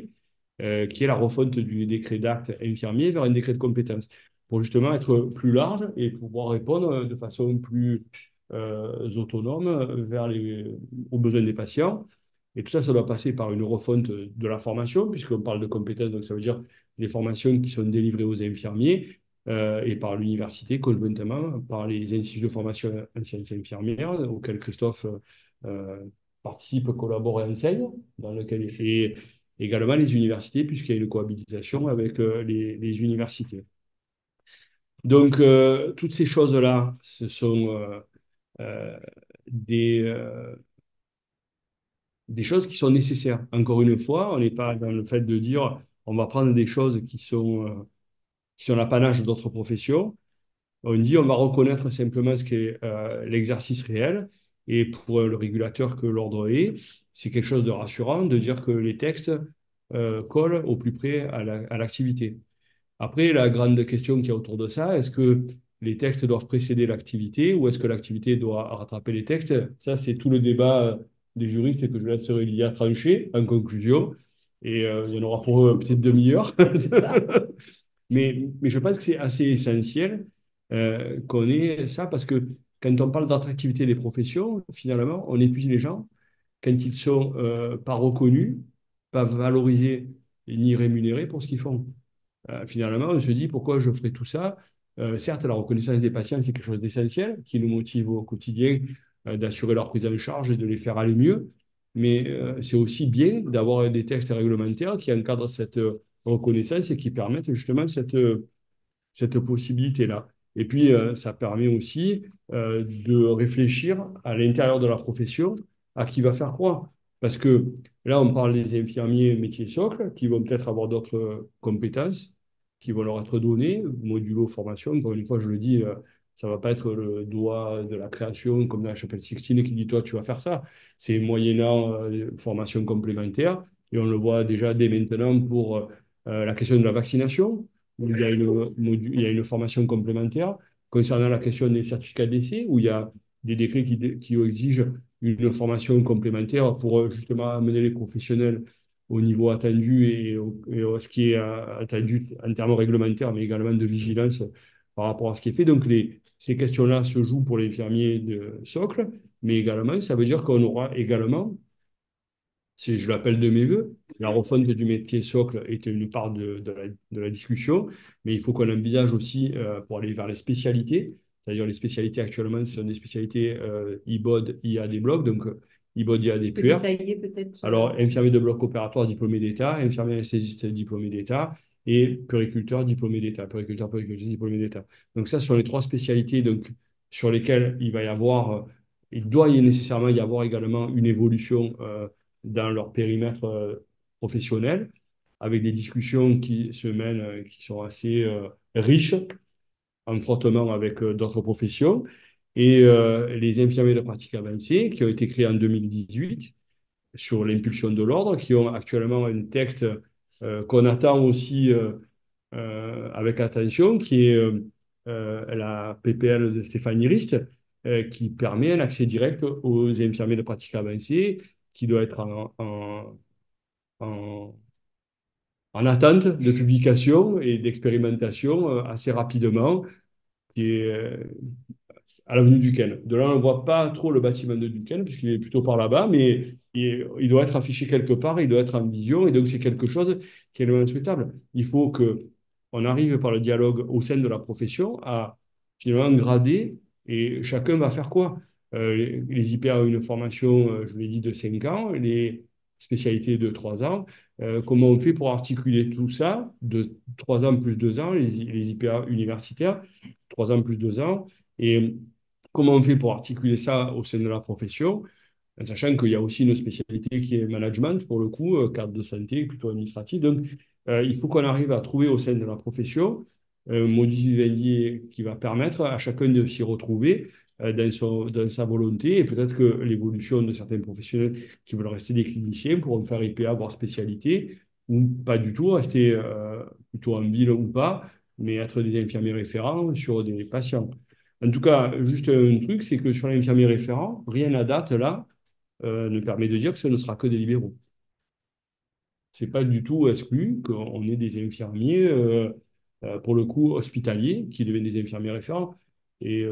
qui est la refonte du décret d'acte infirmier vers un décret de compétence, pour justement être plus large et pouvoir répondre de façon plus autonome aux besoins des patients. Et tout ça, ça doit passer par une refonte de la formation, puisqu'on parle de compétences, donc ça veut dire les formations qui sont délivrées aux infirmiers et par l'université, conjointement, par les instituts de formation anciennes infirmières, auxquels Christophe participe, collabore et enseigne, et également les universités, puisqu'il y a une cohabitation avec les universités. Donc, toutes ces choses-là, ce sont euh, des, euh, des choses qui sont nécessaires. Encore une fois, on n'est pas dans le fait de dire on va prendre des choses qui sont l'apanage d'autres professions. On dit on va reconnaître simplement ce qu'est l'exercice réel. Et pour le régulateur que l'ordre est, c'est quelque chose de rassurant de dire que les textes collent au plus près à l'activité. Après, la grande question qu'il y a autour de ça, est-ce que les textes doivent précéder l'activité ou est-ce que l'activité doit rattraper les textes? Ça, c'est tout le débat des juristes que je laisserai Lilia trancher en conclusion. Et il y en aura pour peut-être demi-heure. Mais je pense que c'est assez essentiel qu'on ait ça parce que quand on parle d'attractivité des professions, finalement, on épuise les gens quand ils sont pas reconnus, pas valorisés ni rémunérés pour ce qu'ils font. Finalement, on se dit pourquoi je ferais tout ça? Certes, la reconnaissance des patients, c'est quelque chose d'essentiel qui nous motive au quotidien d'assurer leur prise en charge et de les faire aller mieux. Mais c'est aussi bien d'avoir des textes réglementaires qui encadrent cette reconnaissance et qui permettent justement cette possibilité-là. Et puis, ça permet aussi de réfléchir à l'intérieur de la profession à qui va faire quoi. Parce que là, on parle des infirmiers métiers socles qui vont peut-être avoir d'autres compétences qui vont leur être données, modulo formation. Encore une fois, je le dis, ça ne va pas être le doigt de la création comme dans la chapelle Sixtine qui dit toi, tu vas faire ça. C'est moyennant formation complémentaire. Et on le voit déjà dès maintenant pour la question de la vaccination où il y a une formation complémentaire concernant la question des certificats d'essai, où il y a des décrets qui exigent une formation complémentaire pour justement amener les professionnels au niveau attendu et ce qui est attendu en termes réglementaires, mais également de vigilance par rapport à ce qui est fait. Donc, ces questions-là se jouent pour les infirmiers de socle, mais également, ça veut dire qu'on aura également je l'appelle de mes voeux. La refonte du métier socle est une part de la discussion, mais il faut qu'on envisage aussi pour aller vers les spécialités. C'est-à-dire les spécialités actuellement ce sont des spécialités IBOD, IA blocs, donc IBOD, IA Tu peux DPR. détailler peut-être. Alors, infirmier de bloc opératoire diplômé d'État, infirmier anesthésiste diplômé d'État, et puériculteur diplômé d'État, puériculteur, puéricultrice diplômé d'État. Donc ça, ce sont les trois spécialités donc, sur lesquelles il doit nécessairement y avoir également une évolution dans leur périmètre professionnel, avec des discussions qui se mènent, qui sont assez riches en frottement avec d'autres professions. Et les infirmiers de pratique avancée, qui ont été créés en 2018 sur l'impulsion de l'ordre, qui ont actuellement un texte qu'on attend aussi avec attention, qui est la PPL de Stéphanie Rist, qui permet un accès direct aux infirmiers de pratique avancée, qui doit être en, en attente de publication et d'expérimentation assez rapidement, qui est à l'avenue Duquesne. De là, on ne voit pas trop le bâtiment de Duquesne, puisqu'il est plutôt par là-bas, mais il doit être affiché quelque part, il doit être en vision, et donc c'est quelque chose qui est le souhaitable. Il faut qu'on arrive par le dialogue au sein de la profession à finalement grader, et chacun va faire quoi? Les IPA ont une formation, je l'ai dit, de 5 ans, les spécialités de 3 ans. Comment on fait pour articuler tout ça, de 3 ans plus 2 ans, les IPA universitaires, 3 ans plus 2 ans, et comment on fait pour articuler ça au sein de la profession, en sachant qu'il y a aussi une spécialité qui est management, pour le coup, cadre de santé, plutôt administratif. Donc, il faut qu'on arrive à trouver au sein de la profession un modus vivendi qui va permettre à chacun de s'y retrouver dans sa volonté. Et peut-être que l'évolution de certains professionnels qui veulent rester des cliniciens pourront faire IPA, voire spécialité, ou pas du tout, rester plutôt en ville ou pas, mais être des infirmiers référents sur des patients. En tout cas, juste un truc, c'est que sur l'infirmier référent, rien à date là ne permet de dire que ce ne sera que des libéraux. C'est pas du tout exclu qu'on ait des infirmiers, pour le coup, hospitaliers, qui deviennent des infirmiers référents. Et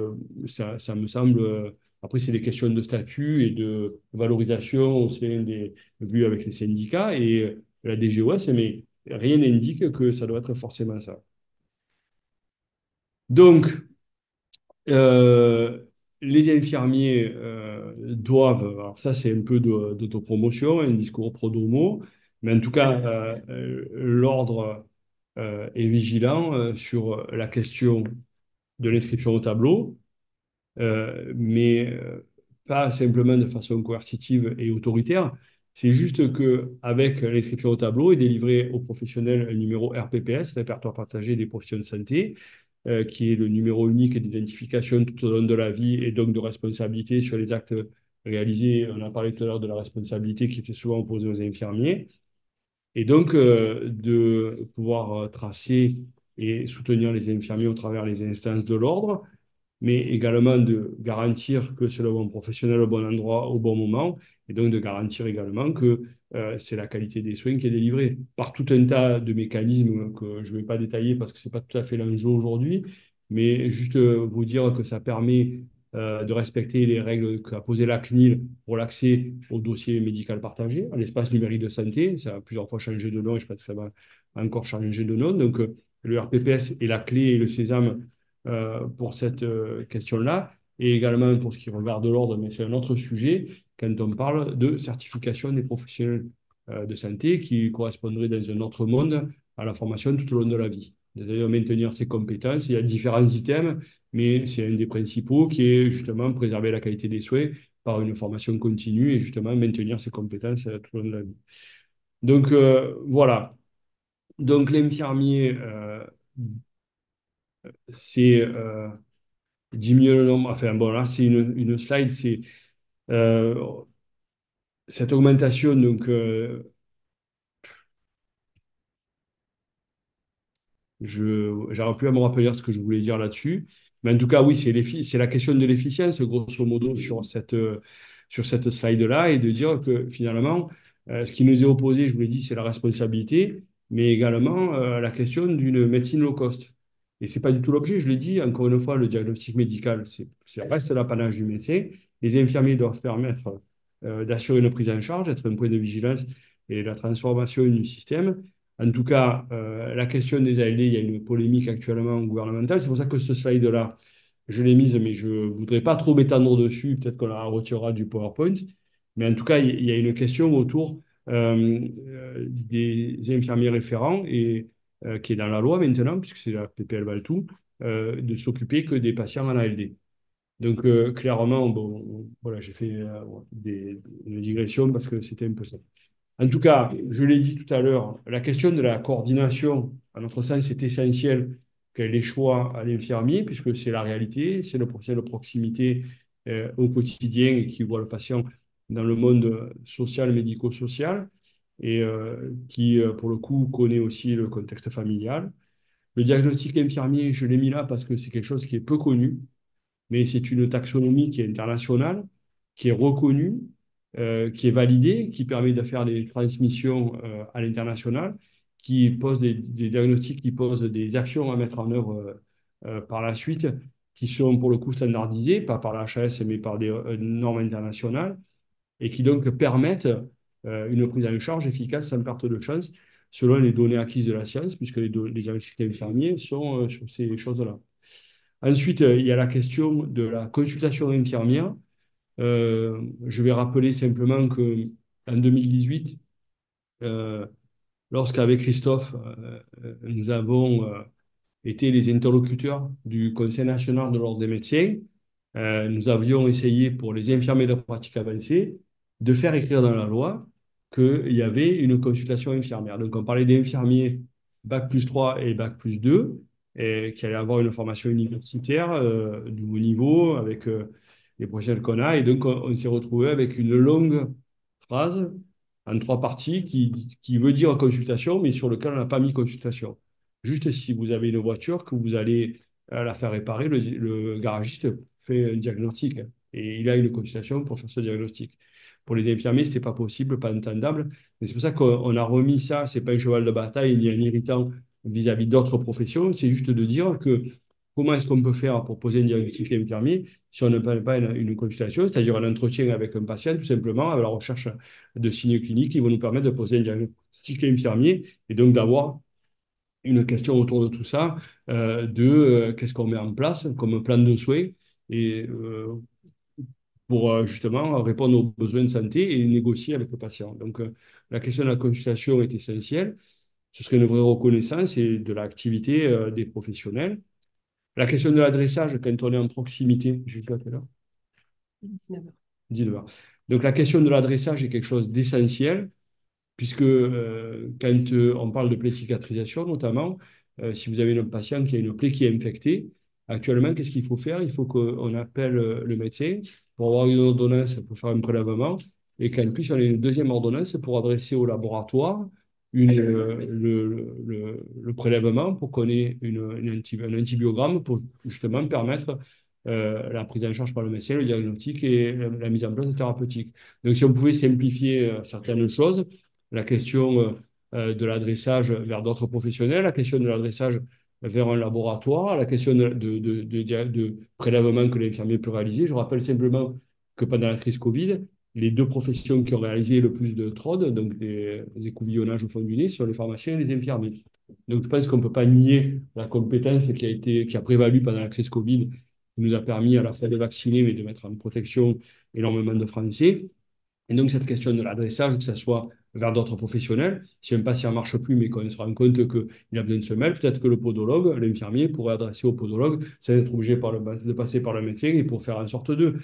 ça me semble. Après, c'est des questions de statut et de valorisation au sein des vues avec les syndicats et la DGOS, mais rien n'indique que ça doit être forcément ça. Donc, Euh, les infirmiers doivent, alors ça c'est un peu d'autopromotion, un discours pro domo, mais en tout cas, l'ordre est vigilant sur la question de l'inscription au tableau, mais pas simplement de façon coercitive et autoritaire. C'est juste qu'avec l'inscription au tableau est délivré aux professionnels un numéro RPPS, répertoire partagé des professions de santé, qui est le numéro unique d'identification tout au long de la vie et donc de responsabilité sur les actes réalisés. On a parlé tout à l'heure de la responsabilité qui était souvent opposée aux infirmiers. Et donc, de pouvoir tracer et soutenir les infirmiers au travers des instances de l'ordre, mais également de garantir que c'est le bon professionnel au bon endroit au bon moment, et donc de garantir également que c'est la qualité des soins qui est délivrée par tout un tas de mécanismes que je ne vais pas détailler parce que ce n'est pas tout à fait l'enjeu aujourd'hui, mais juste vous dire que ça permet de respecter les règles qu'a posées la CNIL pour l'accès au dossier médical partagé, à l'espace numérique de santé. Ça a plusieurs fois changé de nom et je pense que ça va encore changer de nom. Donc, le RPPS est la clé et le sésame pour cette question-là, et également pour ce qui regarde l'ordre, mais c'est un autre sujet, quand on parle de certification des professionnels de santé qui correspondrait dans un autre monde à la formation tout au long de la vie. C'est-à-dire maintenir ses compétences. Il y a différents items, mais c'est un des principaux qui est justement préserver la qualité des soins par une formation continue et justement maintenir ses compétences tout au long de la vie. Donc voilà. Donc l'infirmier, c'est diminuer le nombre. Enfin, bon, là, c'est une slide, c'est euh, cette augmentation. Donc, j'arrive plus à me rappeler ce que je voulais dire là-dessus. Mais en tout cas, oui, c'est la question de l'efficience, grosso modo, sur cette slide-là, et de dire que finalement, ce qui nous est opposé, je vous l'ai dit, c'est la responsabilité, mais également la question d'une médecine low cost. Et c'est pas du tout l'objet, je l'ai dit, encore une fois, le diagnostic médical, ça reste l'apanage du médecin. Les infirmiers doivent permettre d'assurer une prise en charge, être un point de vigilance et la transformation du système. En tout cas, la question des ALD, il y a une polémique actuellement gouvernementale. C'est pour ça que ce slide-là, je l'ai mise, mais je ne voudrais pas trop m'étendre dessus. Peut-être qu'on la retirera du PowerPoint. Mais en tout cas, il y a une question autour des infirmiers référents et qui est dans la loi maintenant, puisque c'est la PPL Baltou, de s'occuper que des patients en ALD. Donc, clairement, bon, voilà, j'ai fait une digression parce que c'était un peu ça. En tout cas, je l'ai dit tout à l'heure, la question de la coordination, à notre sens, c'est essentiel qu'elle ait choix à l'infirmier, puisque c'est la réalité, c'est le professionnel de proximité au quotidien et qui voit le patient dans le monde social, médico-social, et qui, pour le coup, connaît aussi le contexte familial. Le diagnostic infirmier, je l'ai mis là parce que c'est quelque chose qui est peu connu, mais c'est une taxonomie qui est internationale, qui est reconnue, qui est validée, qui permet de faire des transmissions à l'international, qui pose des diagnostics, qui pose des actions à mettre en œuvre par la suite, qui sont pour le coup standardisées, pas par la HAS, mais par des normes internationales, et qui donc permettent une prise en charge efficace sans perte de chance, selon les données acquises de la science, puisque les diagnostics infirmiers sont sur ces choses-là. Ensuite, il y a la question de la consultation infirmière. Je vais rappeler simplement que en 2018, euh, lorsqu'avec Christophe, nous avons été les interlocuteurs du Conseil national de l'Ordre des médecins, nous avions essayé pour les infirmiers de pratique avancée de faire écrire dans la loi qu'il y avait une consultation infirmière. Donc, on parlait d'infirmiers Bac+3 et Bac+2 et qui allaient avoir une formation universitaire de haut niveau avec les professionnels qu'on a. Et donc, on s'est retrouvé avec une longue phrase en trois parties qui veut dire consultation, mais sur lequel on n'a pas mis consultation. Juste si vous avez une voiture que vous allez la faire réparer, le garagiste fait un diagnostic et il a une consultation pour faire ce diagnostic. Pour les infirmiers, ce n'était pas possible, pas entendable. Mais c'est pour ça qu'on a remis ça, ce n'est pas un cheval de bataille ni un irritant vis-à-vis d'autres professions, c'est juste de dire que comment est-ce qu'on peut faire pour poser un diagnostic infirmier si on ne fait pas une consultation, c'est-à-dire un entretien avec un patient, tout simplement, à la recherche de signes cliniques qui vont nous permettre de poser un diagnostic infirmier et donc d'avoir une question autour de tout ça, qu'est-ce qu'on met en place comme plan de soins et pour justement répondre aux besoins de santé et négocier avec le patient. Donc, la question de la consultation est essentielle. Ce serait une vraie reconnaissance et de l'activité des professionnels. La question de l'adressage, quand on est en proximité, jusqu'à quelle heure? 19 heures. 19 heures. Donc, la question de l'adressage est quelque chose d'essentiel puisque quand on parle de plaie de cicatrisation, notamment, si vous avez un patient qui a une plaie qui est infectée, actuellement, qu'est-ce qu'il faut faire? Il faut qu'on appelle le médecin pour avoir une ordonnance pour faire un prélèvement et qu'en plus, on ait une deuxième ordonnance pour adresser au laboratoire le prélèvement pour qu'on ait un antibiogramme pour justement permettre la prise en charge par le médecin, le diagnostic et la mise en place de thérapeutique. Donc, si on pouvait simplifier certaines choses, la question de l'adressage vers d'autres professionnels, la question de l'adressage vers un laboratoire, la question de prélèvement que l'infirmier peut réaliser. Je rappelle simplement que pendant la crise Covid, les deux professions qui ont réalisé le plus de TROD, donc des écouvillonnages au fond du nez, sont les pharmaciens et les infirmiers. Donc je pense qu'on ne peut pas nier la compétence qui a prévalu pendant la crise Covid, qui nous a permis à la fois de vacciner, mais de mettre en protection énormément de Français. Et donc, cette question de l'adressage, que ce soit vers d'autres professionnels, si un patient ne marche plus, mais qu'on se rend compte qu'il a besoin de semelles, peut-être que le podologue, l'infirmier, pourrait adresser au podologue sans être obligé de passer par le médecin et pour faire en sorte d'eux.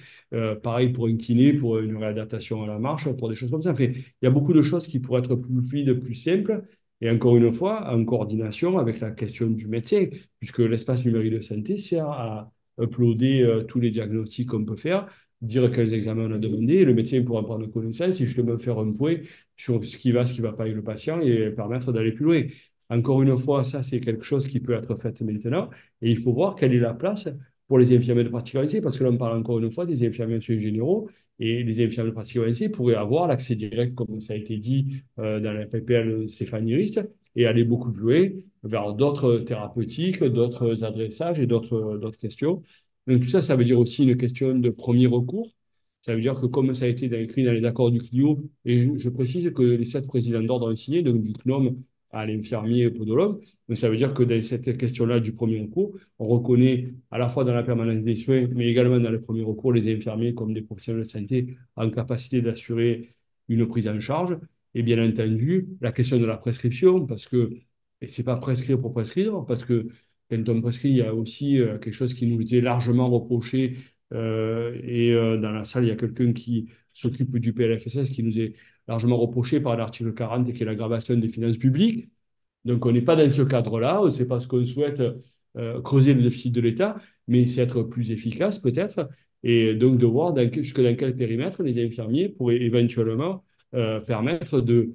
Pareil pour un kiné, pour une réadaptation à la marche, pour des choses comme ça. Enfin, il y a beaucoup de choses qui pourraient être plus fluides, plus simples. Et encore une fois, en coordination avec la question du médecin, puisque l'espace numérique de santé sert à uploader tous les diagnostics qu'on peut faire, dire quels examens on a demandé, le médecin pourra prendre connaissance et justement faire un point sur ce qui va pas avec le patient et permettre d'aller plus loin. Encore une fois, ça, c'est quelque chose qui peut être fait maintenant et il faut voir quelle est la place pour les infirmiers de pratique avancée, parce que là, on parle encore une fois des infirmiers de soins généraux et les infirmiers de pratique avancée pourraient avoir l'accès direct, comme ça a été dit dans la PPL Stéphanie Rist, et aller beaucoup plus loin vers d'autres thérapeutiques, d'autres adressages et d'autres questions. Donc, tout ça, ça veut dire aussi une question de premier recours. Ça veut dire que comme ça a été écrit dans les accords du CNIO, et je précise que les 7 présidents d'ordre ont signé, donc du CNOM à l'infirmier et podologue, donc ça veut dire que dans cette question-là du premier recours, on reconnaît à la fois dans la permanence des soins, mais également dans le premier recours, les infirmiers comme des professionnels de santé en capacité d'assurer une prise en charge. Et bien entendu, la question de la prescription, parce que Et c'est pas prescrire pour prescrire, parce que quand on prescrit, il y a aussi quelque chose qui nous est largement reproché. Dans la salle, il y a quelqu'un qui s'occupe du PLFSS qui nous est largement reproché par l'article 40, qui est l'aggravation des finances publiques. Donc, on n'est pas dans ce cadre-là. Ce n'est pas ce qu'on souhaite, creuser le déficit de l'État, mais c'est être plus efficace peut-être. Et donc, de voir jusque dans quel périmètre les infirmiers pourraient éventuellement permettre de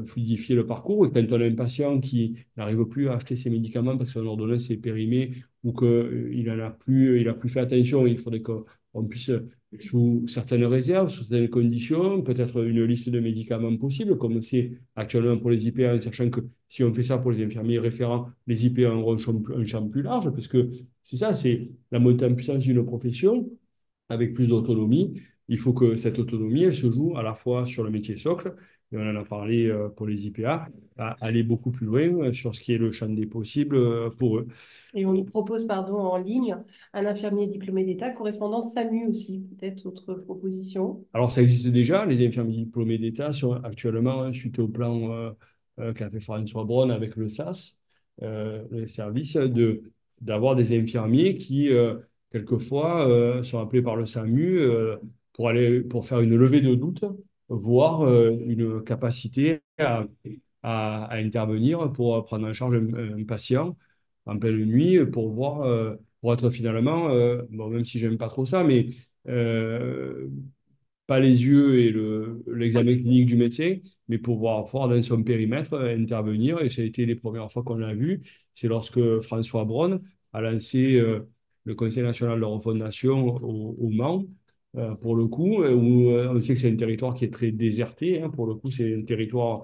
fluidifier le parcours. Et quand on a un patient qui n'arrive plus à acheter ses médicaments parce que son ordonnance est périmée ou qu'il en a plus, il a plus fait attention, il faudrait qu'on puisse, sous certaines réserves, sous certaines conditions, peut-être une liste de médicaments possibles, comme c'est actuellement pour les IPA, en sachant que si on fait ça pour les infirmiers référents, les IPA auront un champ plus large, parce que c'est ça, c'est la montée en puissance d'une profession avec plus d'autonomie. Il faut que cette autonomie, elle se joue à la fois sur le métier socle, et on en a parlé pour les IPA, à aller beaucoup plus loin sur ce qui est le champ des possibles pour eux. Et on nous propose, pardon, en ligne, un infirmier diplômé d'État, correspondant SAMU aussi, peut-être autre proposition. Alors, ça existe déjà, les infirmiers diplômés d'État sont actuellement, suite au plan qu'a fait François Braun avec le SAS, le service, d'avoir des infirmiers qui, quelquefois, sont appelés par le SAMU pour faire une levée de doute, voire une capacité à intervenir pour prendre en charge un patient en pleine nuit pour voir, pour être finalement, bon, même si j'aime pas trop ça, mais euh, pas les yeux et l'examen clinique du médecin, mais pouvoir voir dans son périmètre intervenir. Et ça a été les premières fois qu'on l'a vu. C'est lorsque François Braun a lancé le Conseil national de refondation au Mans, pour le coup, où on sait que c'est un territoire qui est très déserté. Hein, pour le coup, c'est un territoire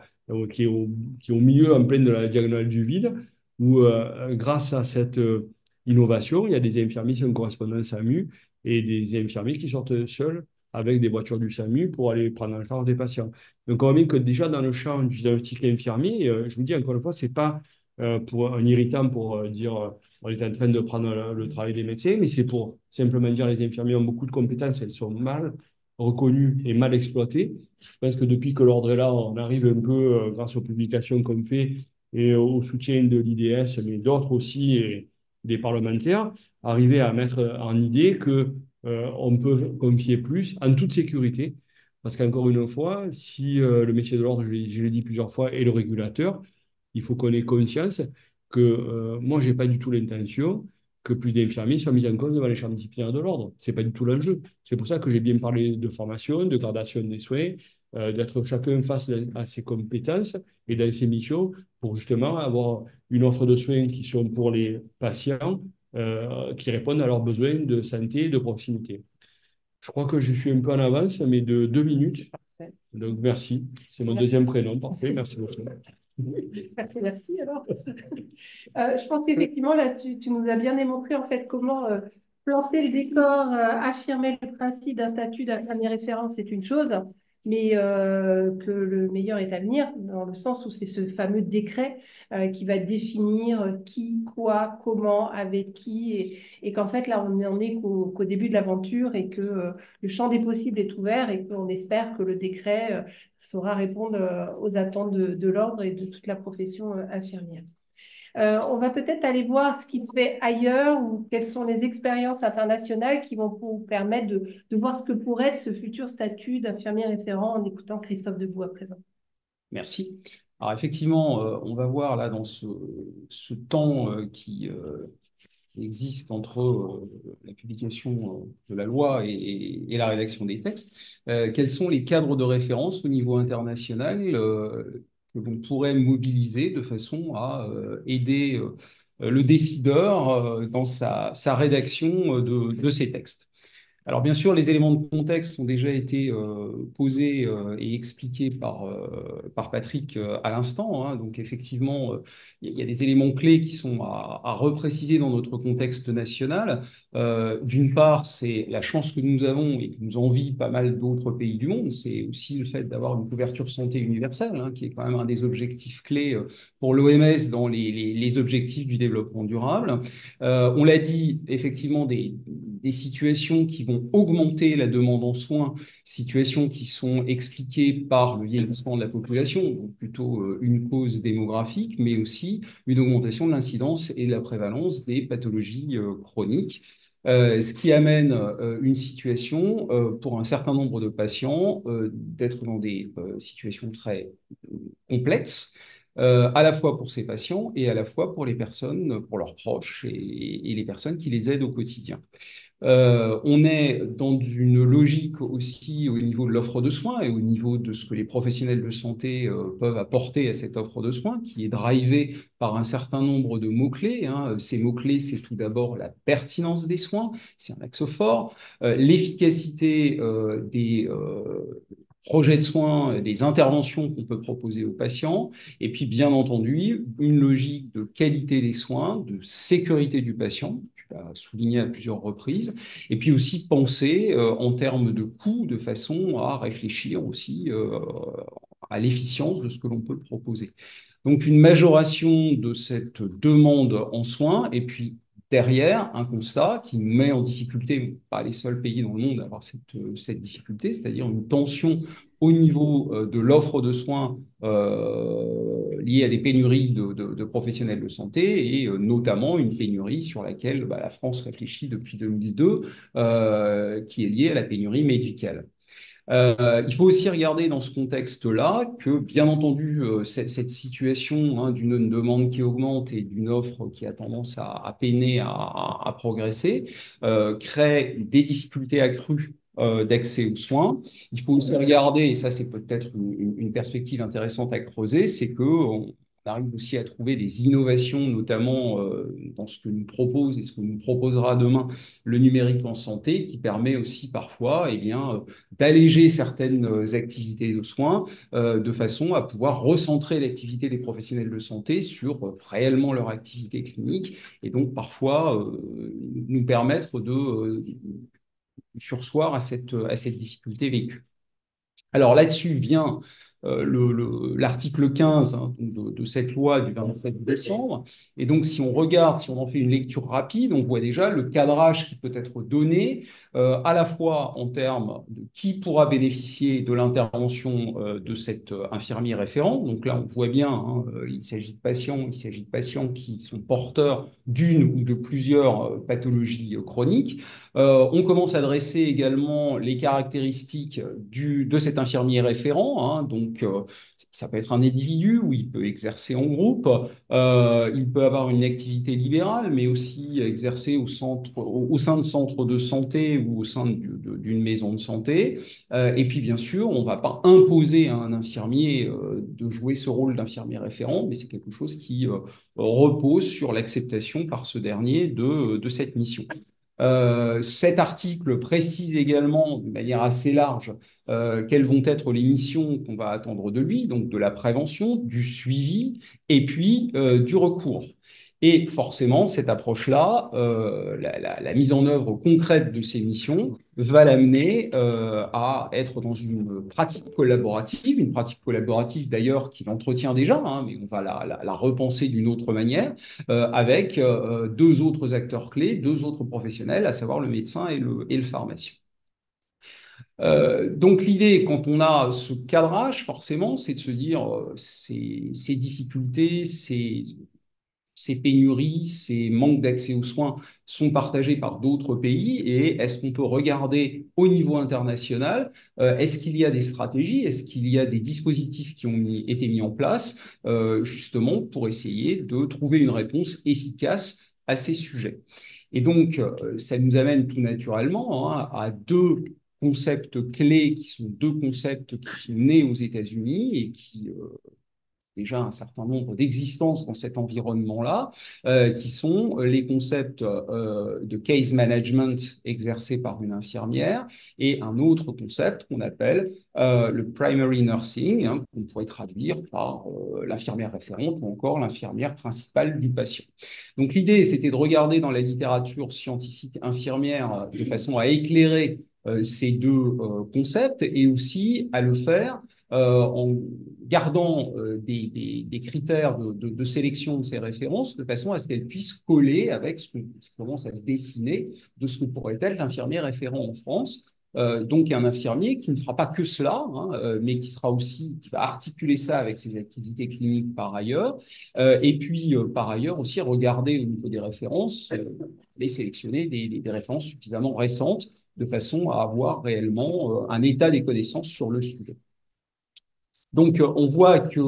qui est au milieu, en pleine de la diagonale du vide, où grâce à cette innovation, il y a des infirmiers qui ont une correspondance SAMU et des infirmiers qui sortent seuls avec des voitures du SAMU pour aller prendre en charge des patients. Donc, on voit bien que déjà dans le champ du diagnostic infirmier, je vous dis encore une fois, c'est pas pour un irritant pour dire on est en train de prendre le travail des médecins, mais c'est pour simplement dire les infirmiers ont beaucoup de compétences, elles sont mal reconnues et mal exploitées. Je pense que depuis que l'ordre est là, on arrive un peu, grâce aux publications qu'on fait et au soutien de l'IDS, mais d'autres aussi, et des parlementaires, arriver à mettre en idée que on peut confier plus en toute sécurité. Parce qu'encore une fois, si le métier de l'ordre, je l'ai dit plusieurs fois, est le régulateur, il faut qu'on ait conscience que moi, je n'ai pas du tout l'intention que plus d'infirmiers soient mis en cause devant les chambres disciplinaires de l'ordre. Ce n'est pas du tout l'enjeu. C'est pour ça que j'ai bien parlé de formation, de gradation des soins, d'être chacun face à ses compétences et dans ses missions pour justement avoir une offre de soins qui sont pour les patients, qui répondent à leurs besoins de santé et de proximité. Je crois que je suis un peu en avance, mais de 2 minutes. Parfait. Donc, merci. C'est mon Merci. deuxième prénom. Parfait. Merci beaucoup. Merci alors. Je pense qu'effectivement, là, tu nous as bien démontré en fait comment planter le décor, affirmer le principe d'un statut d'infirmier référent, c'est une chose, mais que le meilleur est à venir, dans le sens où c'est ce fameux décret qui va définir qui, quoi, comment, avec qui, et qu'en fait, là, on n'en est qu'au début de l'aventure et que le champ des possibles est ouvert et qu'on espère que le décret saura répondre aux attentes de l'ordre et de toute la profession infirmière. On va peut-être aller voir ce qui se fait ailleurs ou quelles sont les expériences internationales qui vont vous permettre de voir ce que pourrait être ce futur statut d'infirmier référent en écoutant Christophe Degout à présent. Merci. Alors effectivement, on va voir là dans ce temps qui existe entre la publication de la loi et la rédaction des textes, quels sont les cadres de référence au niveau international que l'on pourrait mobiliser de façon à aider le décideur dans sa rédaction de ces textes. Alors bien sûr, les éléments de contexte ont déjà été posés et expliqués par Patrick à l'instant. Hein. Donc effectivement, il y a des éléments clés qui sont à repréciser dans notre contexte national. D'une part, c'est la chance que nous avons et que nous envient pas mal d'autres pays du monde. C'est aussi le fait d'avoir une couverture santé universelle, hein, qui est quand même un des objectifs clés pour l'OMS dans les objectifs du développement durable. On l'a dit, effectivement, des situations qui vont vont augmenter la demande en soins, situations qui sont expliquées par le vieillissement de la population, donc plutôt une cause démographique, mais aussi une augmentation de l'incidence et de la prévalence des pathologies chroniques. Ce qui amène une situation pour un certain nombre de patients d'être dans des situations très complexes, à la fois pour ces patients et à la fois pour les personnes, pour leurs proches et les personnes qui les aident au quotidien. On est dans une logique aussi au niveau de l'offre de soins et au niveau de ce que les professionnels de santé peuvent apporter à cette offre de soins, qui est drivée par un certain nombre de mots-clés, hein. Ces mots-clés, c'est tout d'abord la pertinence des soins, c'est un axe fort, l'efficacité des projets de soins, des interventions qu'on peut proposer aux patients, et puis bien entendu, une logique de qualité des soins, de sécurité du patient, tu l'as souligné à plusieurs reprises, et puis aussi penser en termes de coûts, de façon à réfléchir aussi à l'efficience de ce que l'on peut proposer. Donc une majoration de cette demande en soins, et puis derrière, un constat qui nous met en difficulté, pas les seuls pays dans le monde à avoir cette difficulté, c'est-à-dire une tension au niveau de l'offre de soins liée à des pénuries de professionnels de santé et notamment une pénurie sur laquelle la France réfléchit depuis 2002, qui est liée à la pénurie médicale. Il faut aussi regarder dans ce contexte-là que, bien entendu, cette situation d'une demande qui augmente et d'une offre qui a tendance à peiner à progresser crée des difficultés accrues d'accès aux soins. Il faut aussi regarder, et ça c'est peut-être une perspective intéressante à creuser, c'est qu'on arrive aussi à trouver des innovations, notamment dans ce que nous propose et ce que nous proposera demain le numérique en santé, qui permet aussi parfois d'alléger certaines activités de soins de façon à pouvoir recentrer l'activité des professionnels de santé sur réellement leur activité clinique et donc parfois nous permettre de surseoir à cette difficulté vécue. Alors là-dessus vient l'article 15 de cette loi du 27 décembre. Et donc, si on regarde, si on en fait une lecture rapide, on voit déjà le cadrage qui peut être donné, à la fois en termes de qui pourra bénéficier de l'intervention de cet infirmier référent. Donc là, on voit bien, il s'agit de patients qui sont porteurs d'une ou de plusieurs pathologies chroniques. On commence à dresser également les caractéristiques de cet infirmier référent, hein. Donc, ça peut être un individu où il peut exercer en groupe, il peut avoir une activité libérale, mais aussi exercer au sein de centres de santé ou au sein d'une maison de santé. Et puis, bien sûr, on ne va pas imposer à un infirmier de jouer ce rôle d'infirmier référent, mais c'est quelque chose qui repose sur l'acceptation par ce dernier de cette mission. Cet article précise également de manière assez large quelles vont être les missions qu'on va attendre de lui, donc de la prévention, du suivi et puis du recours. Et forcément, cette approche-là, la mise en œuvre concrète de ces missions va l'amener à être dans une pratique collaborative d'ailleurs qu'il entretient déjà, hein, mais on va la repenser d'une autre manière, avec deux autres acteurs clés, deux autres professionnels, à savoir le médecin et le pharmacien. Donc l'idée, quand on a ce cadrage, forcément, c'est de se dire ces difficultés, ces pénuries, ces manques d'accès aux soins sont partagés par d'autres pays et est-ce qu'on peut regarder au niveau international, est-ce qu'il y a des stratégies, est-ce qu'il y a des dispositifs qui ont été mis en place justement pour essayer de trouver une réponse efficace à ces sujets. Et donc, ça nous amène tout naturellement à deux concepts clés qui sont deux concepts qui sont nés aux États-Unis et qui déjà un certain nombre d'existences dans cet environnement-là, qui sont les concepts de case management exercé par une infirmière et un autre concept qu'on appelle le primary nursing, hein, qu'on pourrait traduire par l'infirmière référente ou encore l'infirmière principale du patient. Donc l'idée, c'était de regarder dans la littérature scientifique infirmière de façon à éclairer ces deux concepts et aussi à le faire en gardant des critères de sélection de ces références de façon à ce qu'elles puissent coller avec ce qui commence à se dessiner de ce que pourrait être l'infirmier référent en France. Donc, un infirmier qui ne fera pas que cela, hein, mais qui sera aussi, qui va articuler ça avec ses activités cliniques par ailleurs, et puis par ailleurs aussi regarder au niveau des références, les sélectionner des références suffisamment récentes de façon à avoir réellement un état des connaissances sur le sujet. Donc, on voit que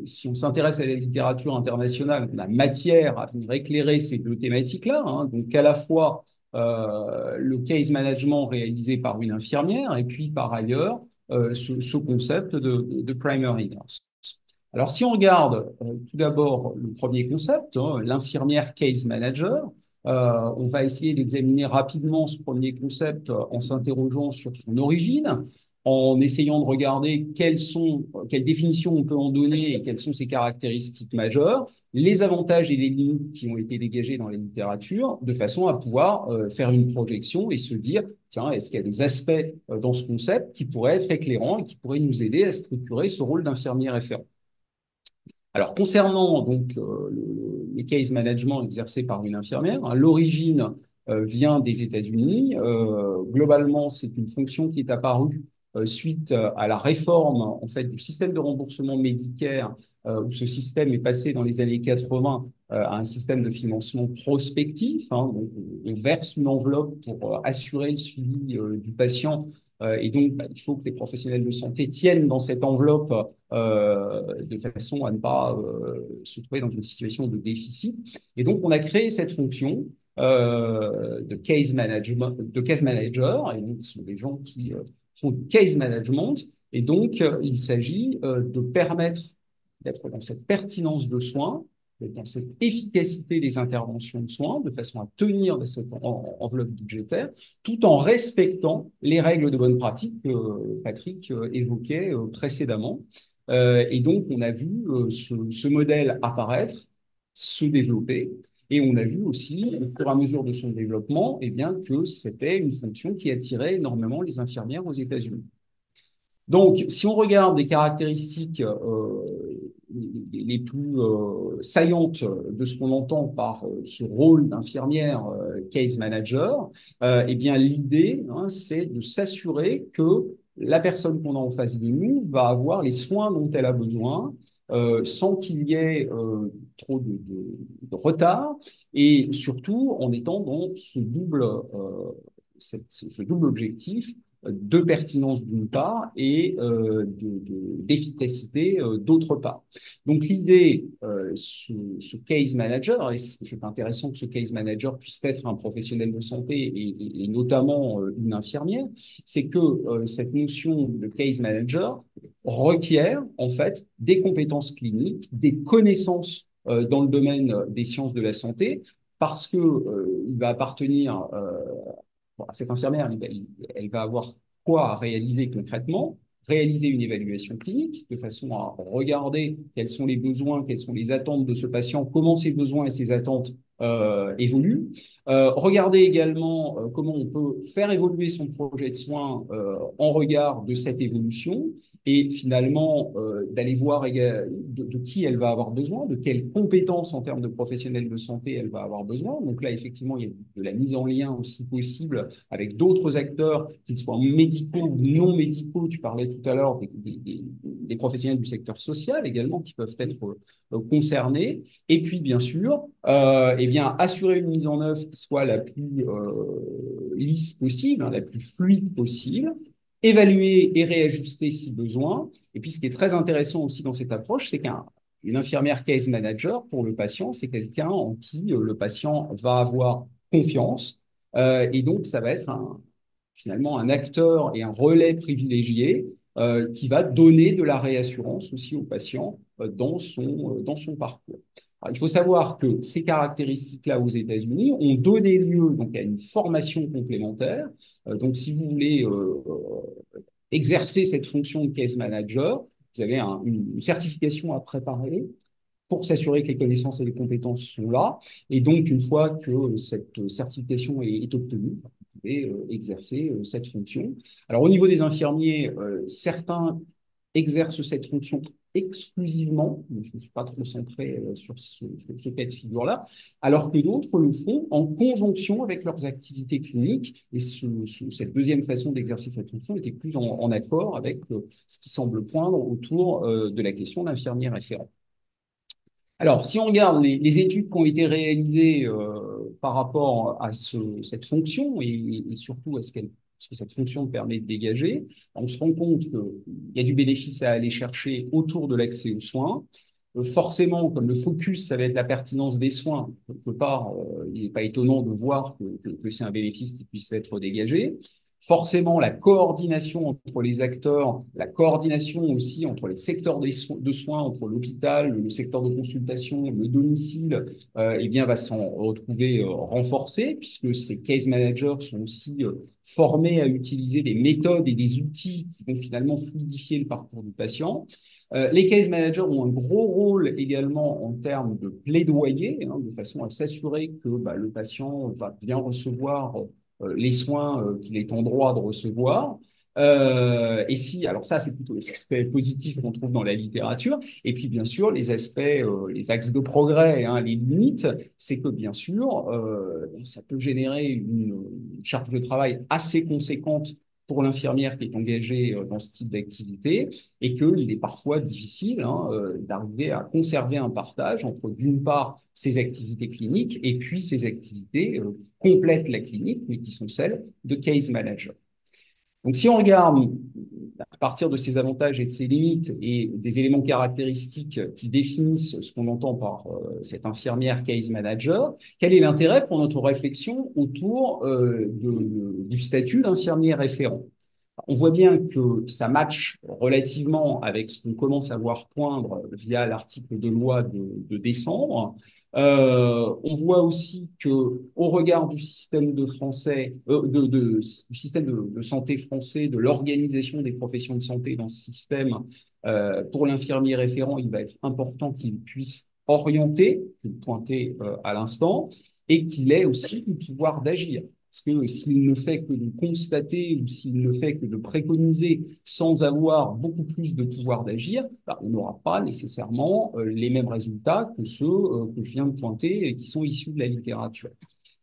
si on s'intéresse à la littérature internationale, on a matière à venir éclairer ces deux thématiques-là, hein, donc à la fois le case management réalisé par une infirmière et puis par ailleurs ce concept de primary nurse. Alors, si on regarde tout d'abord le premier concept, hein, l'infirmière case manager, on va essayer d'examiner rapidement ce premier concept en s'interrogeant sur son origine, en essayant de regarder quelles définitions on peut en donner et quelles sont ses caractéristiques majeures, les avantages et les limites qui ont été dégagés dans la littérature, de façon à pouvoir faire une projection et se dire, tiens, est-ce qu'il y a des aspects dans ce concept qui pourraient être éclairants et qui pourraient nous aider à structurer ce rôle d'infirmier référent. Alors, concernant donc le case management exercé par une infirmière, hein, l'origine vient des États-Unis. Globalement, c'est une fonction qui est apparue suite à la réforme en fait du système de remboursement médicaire, où ce système est passé dans les années 80 à un système de financement prospectif. Hein, donc on verse une enveloppe pour assurer le suivi du patient. Et donc, il faut que les professionnels de santé tiennent dans cette enveloppe de façon à ne pas se trouver dans une situation de déficit. Et donc, on a créé cette fonction de case management, de case manager. Et donc, ce sont des gens qui font du case management. Et donc, il s'agit de permettre d'être dans cette pertinence de soins, d'être dans cette efficacité des interventions de soins, de façon à tenir de cette enveloppe budgétaire, tout en respectant les règles de bonne pratique que Patrick évoquait précédemment. Et donc, on a vu ce modèle apparaître, se développer, et on a vu aussi, au fur et à mesure de son développement, eh bien, que c'était une fonction qui attirait énormément les infirmières aux États-Unis. Donc, si on regarde les caractéristiques les plus saillantes de ce qu'on entend par ce rôle d'infirmière case manager, eh bien, l'idée, hein, c'est de s'assurer que la personne qu'on a en face de nous va avoir les soins dont elle a besoin, sans qu'il y ait trop de retard, et surtout en étant dans ce double objectif de pertinence d'une part et d'efficacité d'autre part. Donc l'idée, ce case manager, et c'est intéressant que ce case manager puisse être un professionnel de santé et notamment une infirmière, c'est que cette notion de case manager requiert en fait des compétences cliniques, des connaissances dans le domaine des sciences de la santé, parce que il va appartenir bon, cette infirmière, elle va avoir quoi à réaliser concrètement? Réaliser une évaluation clinique de façon à regarder quels sont les besoins, quelles sont les attentes de ce patient, comment ses besoins et ses attentes évoluent. Regarder également comment on peut faire évoluer son projet de soins en regard de cette évolution et finalement d'aller voir de qui elle va avoir besoin, de quelles compétences en termes de professionnels de santé elle va avoir besoin. Donc là, effectivement, il y a de la mise en lien aussi possible avec d'autres acteurs, qu'ils soient médicaux ou non médicaux. Tu parlais tout à l'heure des professionnels du secteur social également qui peuvent être concernés. Et puis, bien sûr, eh bien, assurer une mise en œuvre qui soit la plus lisse possible, hein, la plus fluide possible, évaluer et réajuster si besoin. Et puis, ce qui est très intéressant aussi dans cette approche, c'est qu'une infirmière case manager, pour le patient, c'est quelqu'un en qui le patient va avoir confiance. Et donc, ça va être finalement un acteur et un relais privilégié qui va donner de la réassurance aussi au patient dans son parcours. Alors, il faut savoir que ces caractéristiques-là aux États-Unis ont donné lieu donc, à une formation complémentaire. Donc, si vous voulez exercer cette fonction de case manager, vous avez une certification à préparer pour s'assurer que les connaissances et les compétences sont là. Et donc, une fois que cette certification est obtenue, vous pouvez exercer cette fonction. Alors, au niveau des infirmiers, certains exerce cette fonction exclusivement, je ne suis pas trop centré sur ce cas de figure-là, alors que d'autres le font en conjonction avec leurs activités cliniques. Et cette deuxième façon d'exercer cette fonction était plus en accord avec ce qui semble poindre autour de la question d'infirmier référent. Alors, si on regarde les études qui ont été réalisées par rapport à cette fonction et surtout à ce que cette fonction permet de dégager, on se rend compte qu'il y a du bénéfice à aller chercher autour de l'accès aux soins. Forcément, comme le focus, ça va être la pertinence des soins, quelque part, il n'est pas étonnant de voir que c'est un bénéfice qui puisse être dégagé. Forcément, la coordination entre les acteurs, la coordination aussi entre les secteurs de soins, entre l'hôpital, le secteur de consultation, le domicile, eh bien, va s'en retrouver renforcée, puisque ces case managers sont aussi formés à utiliser des méthodes et des outils qui vont finalement fluidifier le parcours du patient. Les case managers ont un gros rôle également en termes de plaidoyer, de façon à s'assurer que le patient va bien recevoir les soins qu'il est en droit de recevoir. Alors ça, c'est plutôt les aspects positifs qu'on trouve dans la littérature. Et puis, bien sûr, les aspects, les axes de progrès, les limites, c'est que, bien sûr, ça peut générer une charge de travail assez conséquente pour l'infirmière qui est engagée dans ce type d'activité et qu'il est parfois difficile d'arriver à conserver un partage entre, d'une part, ses activités cliniques et puis ses activités qui complètent la clinique, mais qui sont celles de case manager. Donc, si on regarde à partir de ces avantages et de ces limites et des éléments caractéristiques qui définissent ce qu'on entend par cette infirmière case manager, quel est l'intérêt pour notre réflexion autour du statut d'infirmier référent? On voit bien que ça matche relativement avec ce qu'on commence à voir poindre via l'article de loi de décembre. On voit aussi que, au regard du système du système de santé français, de l'organisation des professions de santé dans ce système, pour l'infirmier référent, il va être important qu'il puisse orienter, pointer à l'instant, et qu'il ait aussi le pouvoir d'agir. Parce que s'il ne fait que de constater ou s'il ne fait que de préconiser sans avoir beaucoup plus de pouvoir d'agir, on n'aura pas nécessairement les mêmes résultats que ceux que je viens de pointer et qui sont issus de la littérature.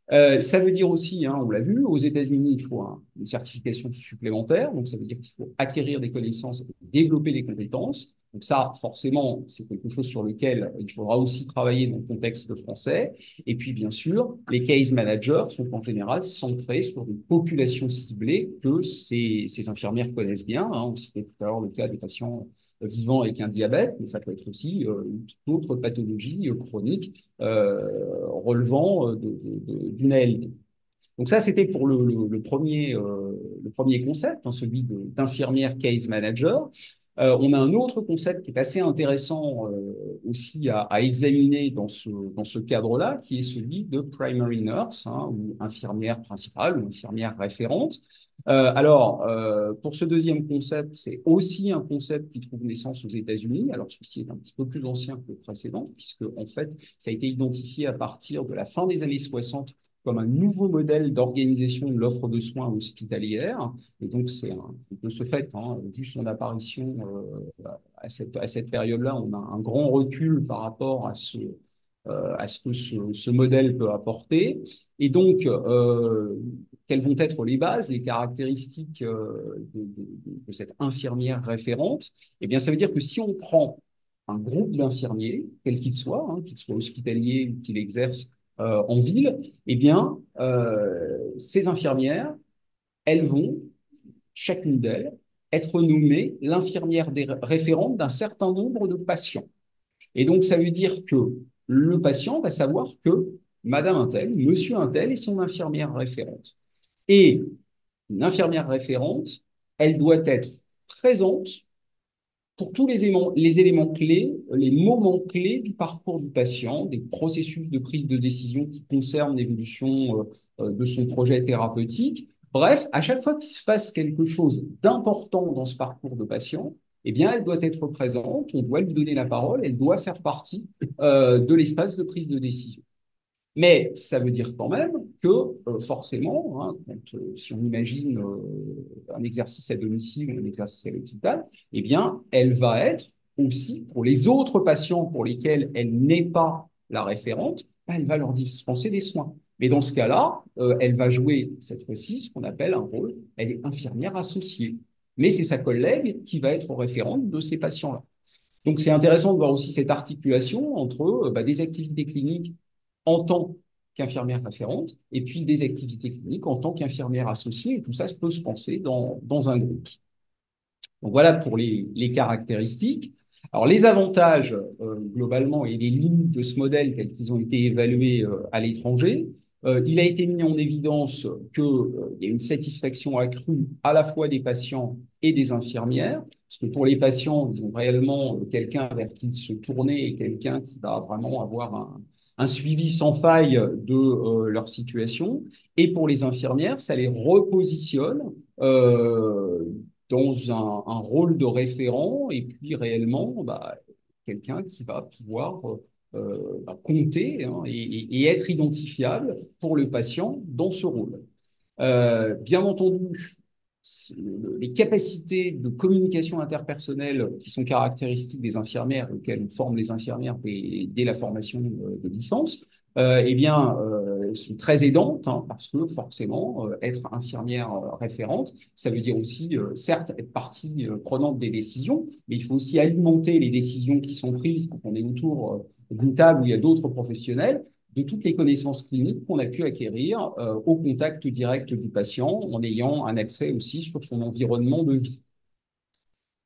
Ça veut dire aussi, on l'a vu, aux États-Unis, il faut une certification supplémentaire. Donc, ça veut dire qu'il faut acquérir des connaissances et développer des compétences. Donc ça, forcément, c'est quelque chose sur lequel il faudra aussi travailler dans le contexte français. Et puis, bien sûr, les case managers sont en général centrés sur des populations ciblées que ces infirmières connaissent bien. On citait tout à l'heure le cas des patients vivant avec un diabète, mais ça peut être aussi d'autres pathologies chroniques relevant d'une ALD. Donc ça, c'était pour le premier concept, celui d'infirmière case manager. On a un autre concept qui est assez intéressant aussi à examiner dans ce cadre-là, qui est celui de primary nurse, ou infirmière principale ou infirmière référente. Pour ce deuxième concept, c'est aussi un concept qui trouve naissance aux États-Unis. Alors, celui-ci est un petit peu plus ancien que le précédent, puisque, en fait, ça a été identifié à partir de la fin des années 60 comme un nouveau modèle d'organisation de l'offre de soins hospitalière. Et donc, c'est de ce fait, vu son apparition à cette période-là, on a un grand recul par rapport à ce que ce modèle peut apporter. Et donc, quelles vont être les bases, les caractéristiques de cette infirmière référente? Eh bien, ça veut dire que si on prend un groupe d'infirmiers, quel qu'il soit, qu'il soit hospitalier ou qu'il exerce en ville, eh bien, ces infirmières, elles vont, chacune d'elles, être nommée l'infirmière référente d'un certain nombre de patients. Et donc, ça veut dire que le patient va savoir que Madame Untel, Monsieur Untel est son infirmière référente. Et une infirmière référente, elle doit être présente pour tous les éléments clés, les moments clés du parcours du patient, des processus de prise de décision qui concernent l'évolution de son projet thérapeutique. Bref, à chaque fois qu'il se passe quelque chose d'important dans ce parcours de patient, eh bien, elle doit être présente, on doit lui donner la parole, elle doit faire partie de l'espace de prise de décision. Mais ça veut dire quand même que forcément, hein, si on imagine un exercice à domicile ou un exercice à l'hôpital, eh bien, elle va être aussi pour les autres patients pour lesquels elle n'est pas la référente, ben, elle va leur dispenser des soins. Mais dans ce cas-là, elle va jouer cette fois-ci ce qu'on appelle un rôle, elle est infirmière associée. Mais c'est sa collègue qui va être référente de ces patients-là. Donc, c'est intéressant de voir aussi cette articulation entre des activités cliniques en tant qu'infirmière référente et puis des activités cliniques en tant qu'infirmière associée. Et tout ça peut se penser dans un groupe. Donc, voilà pour les caractéristiques. Alors, les avantages, globalement, et les limites de ce modèle tels qu'ils ont été évalués à l'étranger, il a été mis en évidence qu'il y a une satisfaction accrue à la fois des patients et des infirmières, parce que pour les patients, ils ont réellement quelqu'un vers qui se tourner et quelqu'un qui va vraiment avoir un suivi sans faille de leur situation. Et pour les infirmières, ça les repositionne dans un rôle de référent et puis réellement quelqu'un qui va pouvoir compter hein, et être identifiable pour le patient dans ce rôle. Bien entendu, les capacités de communication interpersonnelle qui sont caractéristiques des infirmières, auxquelles on forme les infirmières dès la formation de licence, eh bien, sont très aidantes hein, parce que forcément, être infirmière référente, ça veut dire aussi, certes, être partie prenante des décisions, mais il faut aussi alimenter les décisions qui sont prises quand on est autour d'une table où il y a d'autres professionnels de toutes les connaissances cliniques qu'on a pu acquérir au contact direct du patient en ayant un accès aussi sur son environnement de vie.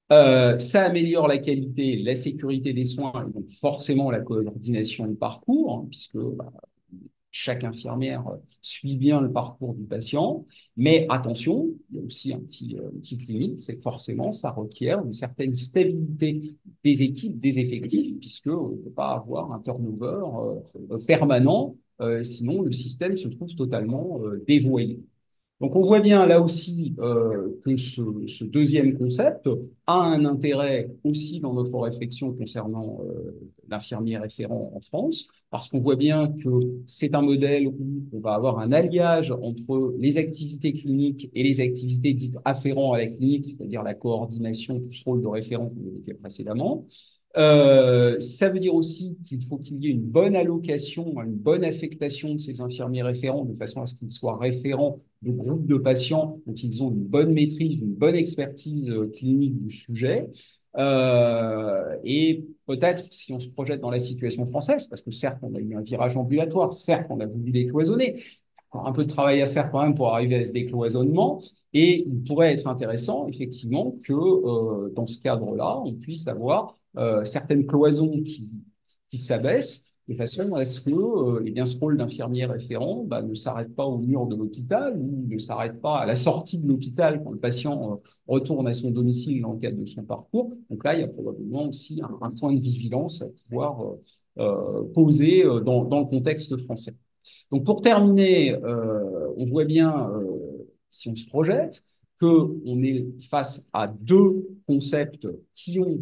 Ça améliore la qualité, la sécurité des soins et donc forcément la coordination du parcours, hein, puisque chaque infirmière suit bien le parcours du patient. Mais attention, il y a aussi une petite limite, c'est que forcément, ça requiert une certaine stabilité des équipes, des effectifs, puisqu'on ne peut pas avoir un turnover permanent, sinon le système se trouve totalement dévoyé. Donc, on voit bien là aussi que ce deuxième concept a un intérêt aussi dans notre réflexion concernant l'infirmier référent en France, parce qu'on voit bien que c'est un modèle où on va avoir un alliage entre les activités cliniques et les activités dites afférentes à la clinique, c'est-à-dire la coordination, tout ce rôle de référent qu'on évoquait précédemment. Ça veut dire aussi qu'il faut qu'il y ait une bonne allocation, une bonne affectation de ces infirmiers référents de façon à ce qu'ils soient référents de groupes de patients, donc ils ont une bonne maîtrise, une bonne expertise clinique du sujet. Et peut-être, si on se projette dans la situation française, parce que certes, on a eu un virage ambulatoire, certes, on a voulu décloisonner, encore un peu de travail à faire quand même pour arriver à ce décloisonnement. Et il pourrait être intéressant, effectivement, que dans ce cadre-là, on puisse avoir certaines cloisons qui s'abaissent de façon à ce que eh bien, ce rôle d'infirmier référent ne s'arrête pas au mur de l'hôpital ou ne s'arrête pas à la sortie de l'hôpital quand le patient retourne à son domicile dans le cadre de son parcours. Donc là, il y a probablement aussi un point de vigilance à pouvoir poser dans le contexte français. Donc pour terminer, on voit bien, si on se projette, qu'on est face à deux concepts qui ont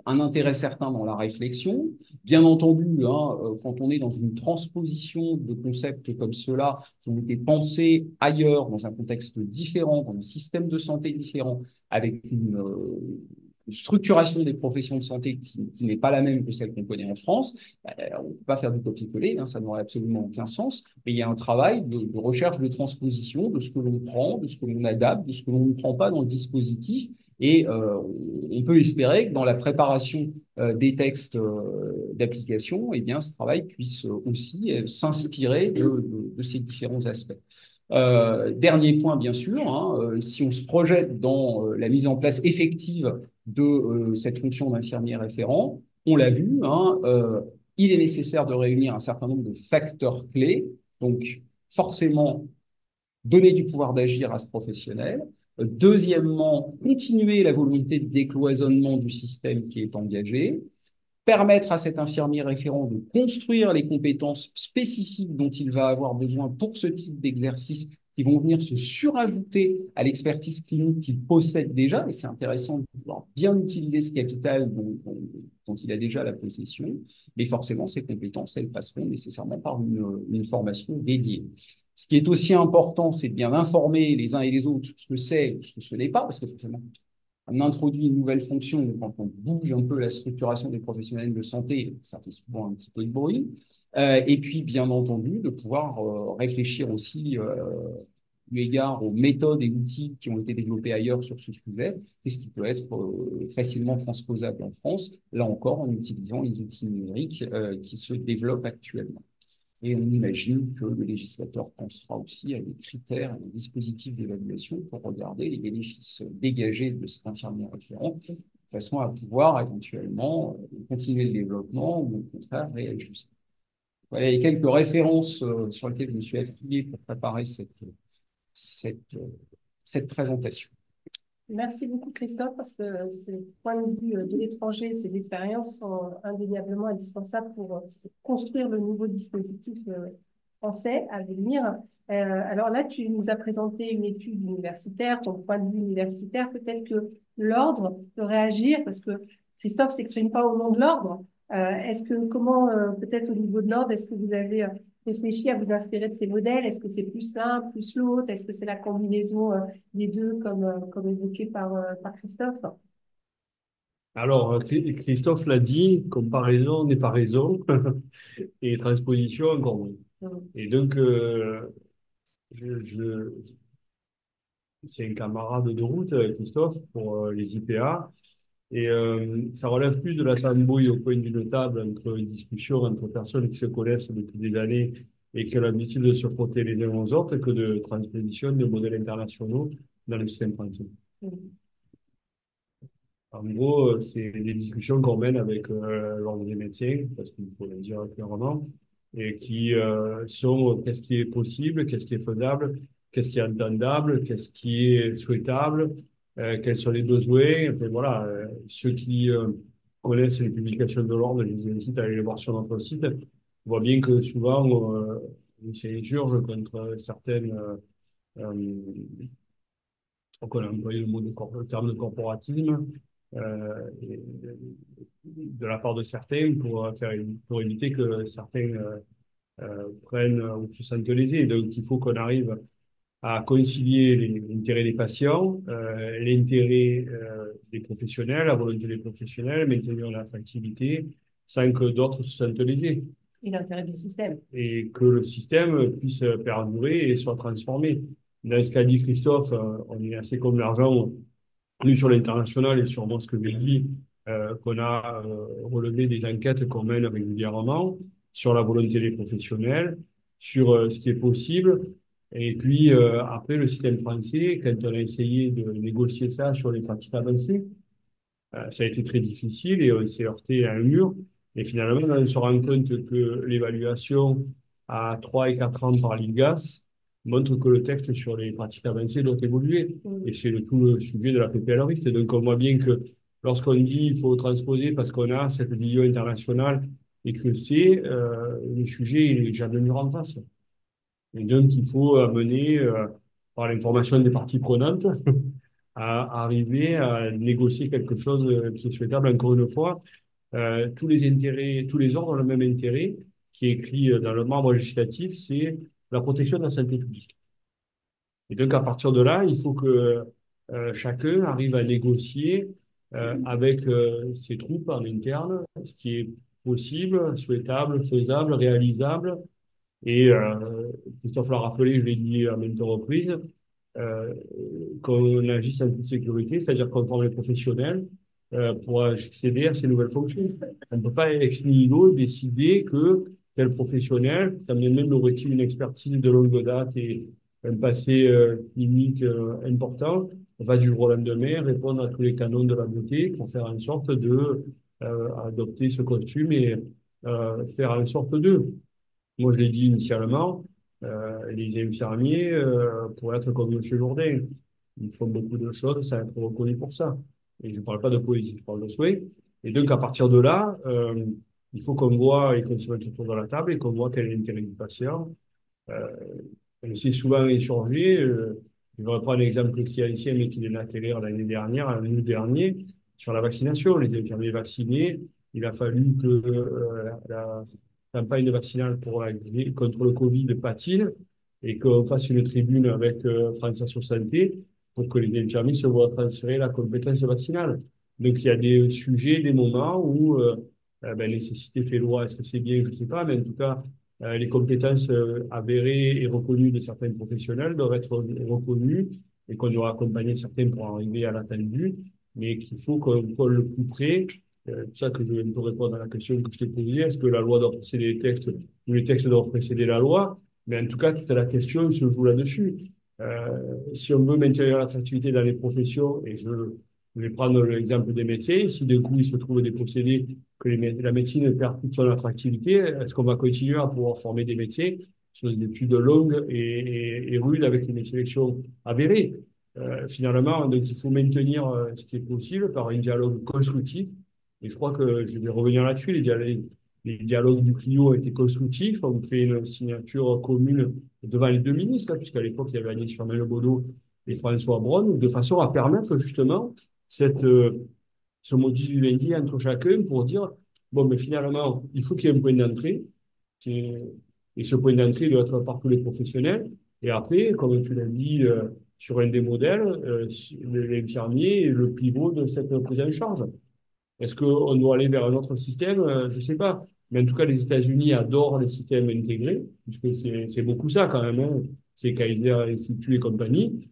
un intérêt certain dans la réflexion. Bien entendu, hein, quand on est dans une transposition de concepts comme ceux-là, qui ont été pensés ailleurs, dans un contexte différent, dans un système de santé différent, avec une structuration des professions de santé qui n'est pas la même que celle qu'on connaît en France, on ne peut pas faire du copier-coller, hein, ça n'aurait absolument aucun sens, mais il y a un travail de recherche de transposition de ce que l'on prend, de ce que l'on adapte, de ce que l'on ne prend pas dans le dispositif, et on peut espérer que dans la préparation des textes d'application, eh bien, ce travail puisse aussi s'inspirer de ces différents aspects. Dernier point, bien sûr, hein, si on se projette dans la mise en place effective de cette fonction d'infirmier référent, on l'a vu, hein, il est nécessaire de réunir un certain nombre de facteurs clés. Donc, forcément, donner du pouvoir d'agir à ce professionnel. Deuxièmement, continuer la volonté de décloisonnement du système qui est engagé. Permettre à cet infirmier référent de construire les compétences spécifiques dont il va avoir besoin pour ce type d'exercice qui vont venir se surajouter à l'expertise clinique qu'il possède déjà. Et c'est intéressant de pouvoir bien utiliser ce capital dont donc il a déjà la possession, mais forcément, ces compétences, elles passeront nécessairement par une formation dédiée. Ce qui est aussi important, c'est de bien informer les uns et les autres sur ce que c'est ou ce que ce n'est pas, parce que forcément, on introduit une nouvelle fonction, quand on bouge un peu la structuration des professionnels de santé, ça fait souvent un petit peu de bruit. Et puis, bien entendu, de pouvoir réfléchir aussi eu égard aux méthodes et outils qui ont été développés ailleurs sur ce sujet, et ce qui peut être facilement transposable en France, là encore en utilisant les outils numériques qui se développent actuellement. Et on imagine que le législateur pensera aussi à des critères et des dispositifs d'évaluation pour regarder les bénéfices dégagés de cet infirmier référent, de façon à pouvoir éventuellement continuer le développement ou au contraire réajuster. Voilà les quelques références sur lesquelles je me suis appuyé pour préparer cette, cette présentation. Merci beaucoup, Christophe, parce que ce point de vue de l'étranger, ces expériences sont indéniablement indispensables pour construire le nouveau dispositif français à venir. Alors là, tu nous as présenté une étude universitaire, ton point de vue universitaire. Peut-être que l'ordre peut réagir, parce que Christophe ne s'exprime pas au nom de l'ordre. Peut-être au niveau de l'ordre, est-ce que vous avez réfléchi à vous inspirer de ces modèles? Est-ce que c'est plus l'un, plus l'autre? Est-ce que c'est la combinaison des deux, comme évoqué par Christophe? Alors, Christophe l'a dit, comparaison n'est pas raison, et transposition encore moins. Et donc, c'est un camarade de route, Christophe, pour les IPA. Et ça relève plus de la tambouille au coin d'une table entre discussions entre personnes qui se connaissent depuis des années et qui ont l'habitude de se frotter les uns aux autres que de transposition de modèles internationaux dans le système français. En gros, c'est des discussions qu'on mène avec l'ordre des médecins, parce qu'il faut le dire clairement, et qui sont qu'est-ce qui est possible, qu'est-ce qui est faisable, qu'est-ce qui est entendable, qu'est-ce qui est souhaitable, quels sont les besoins. Enfin, voilà, ceux qui connaissent les publications de l'ordre, je vous incite à aller les voir sur notre site. On voit bien que souvent, ils s'insurgent contre certaines donc, on a employé le terme de corporatisme de la part de certains pour éviter que certains prennent ou se sentent lésés. Donc, il faut qu'on arrive à concilier l'intérêt des patients, l'intérêt des professionnels, la volonté des professionnels, maintenir l'attractivité sans que d'autres se sentent lésés. Et l'intérêt du système. Et que le système puisse perdurer et soit transformé. Dans ce qu'a dit Christophe, on est assez convergent, nous sur l'international et sur moi ce que j'ai dit, qu'on a relevé des enquêtes qu'on mène régulièrement sur la volonté des professionnels, sur ce qui est possible. Et puis après, le système français, quand on a essayé de négocier ça sur les pratiques avancées, ça a été très difficile et on s'est heurté à un mur. Et finalement, on se rend compte que l'évaluation à 3 et 4 ans par l'IGAS montre que le texte sur les pratiques avancées doit évoluer. Et c'est tout le sujet de la PPL-RIST. Et donc, on voit bien que lorsqu'on dit qu'il faut transposer parce qu'on a cette vision internationale et que c'est le sujet, il est déjà de mur en face. Et donc, il faut amener, par l'information des parties prenantes, à arriver à négocier quelque chose qui est souhaitable. Encore une fois, tous les intérêts, tous les ordres ont le même intérêt, qui est écrit dans le membre législatif, c'est la protection de la santé publique. Et donc, à partir de là, il faut que chacun arrive à négocier avec ses troupes en interne, ce qui est possible, souhaitable, faisable, réalisable. Et Christophe l'a rappelé, je l'ai dit à maintes reprises, qu'on agisse en toute sécurité, c'est-à-dire qu'on forme les professionnels pour accéder à ces nouvelles fonctions. On ne peut pas ex nihilo décider que tel professionnel, quand bien même aurait-il une expertise de longue date et un passé clinique important, va du jour au lendemain répondre à tous les canons de la beauté pour faire en sorte de adopter ce costume et faire en sorte de. Moi, je l'ai dit initialement, les infirmiers pourraient être comme M. Jourdain. Ils font beaucoup de choses sans être reconnus pour ça. Et je ne parle pas de poésie, je parle de souhait. Et donc, à partir de là, il faut qu'on voit et qu'on se mette autour de la table et qu'on voit quel est l'intérêt du patient. On s'est souvent insurgé. Je vais reprendre l'exemple qui est ancien, mais qui est atterri l'année dernière, en août dernier, sur la vaccination. Les infirmiers vaccinés il a fallu que la campagne vaccinale contre le Covid patine et qu'on fasse une tribune avec France Santé pour que les infirmiers se voient transférer la compétence vaccinale. Donc, il y a des sujets, des moments où nécessité fait loi. Est-ce que c'est bien? Je ne sais pas, mais en tout cas, les compétences avérées et reconnues de certains professionnels doivent être reconnues et qu'on doit accompagner certains pour arriver à l'attendu, mais qu'il faut qu'on colle le plus près. C'est pour ça que je peux répondre à la question que je t'ai posée. Est-ce que la loi doit précéder les textes ou les textes doivent précéder la loi? Mais en tout cas, toute la question se joue là-dessus. Si on veut maintenir l'attractivité dans les professions, et je vais prendre l'exemple des médecins, si d'un coup il se trouve des procédés que la médecine perd toute son attractivité, est-ce qu'on va continuer à pouvoir former des médecins sur des études longues et rudes avec une sélection avérée? Finalement, donc il faut maintenir ce qui est possible par un dialogue constructif. Et je crois que je vais revenir là-dessus. Les dialogues du Clio ont été constructifs. On fait une signature commune devant les deux ministres, hein, puisqu'à l'époque, il y avait Agnès Firmin-Le et François Braun, de façon à permettre justement ce modus vivendi entre chacun pour dire, bon, mais finalement, il faut qu'il y ait un point d'entrée. Et ce point d'entrée doit être par tous les professionnels. Et après, comme tu l'as dit, sur un des modèles, l'infirmier est le pivot de cette prise en charge. Est-ce qu'on doit aller vers un autre système? Je ne sais pas. Mais en tout cas, les États-Unis adorent les systèmes intégrés, puisque c'est beaucoup ça quand même, hein. C'est Kaiser Institut et compagnie,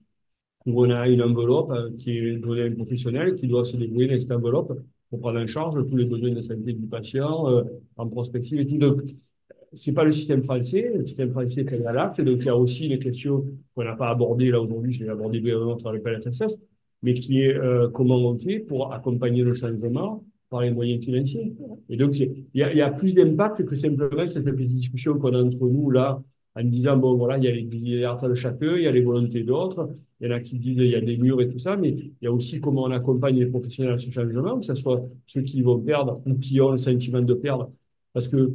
où on a une enveloppe qui est donnée à un professionnel qui doit se débrouiller dans cette enveloppe pour prendre en charge tous les besoins de santé du patient, en prospective et tout. Donc, c'est pas le système français. Le système français est à l'acte. Donc, il y a aussi les questions qu'on n'a pas abordées là aujourd'hui. Je vais aborder brièvement dans le PLFSS, mais qui est comment on fait pour accompagner le changement par les moyens financiers. Et donc, il y a plus d'impact que simplement cette petite discussion qu'on a entre nous là, en disant, bon, voilà, il y a les désirata de chacun, il y a les volontés d'autres, il y en a qui disent il y a des murs et tout ça, mais il y a aussi comment on accompagne les professionnels à ce changement, que ce soit ceux qui vont perdre ou qui ont le sentiment de perdre. Parce que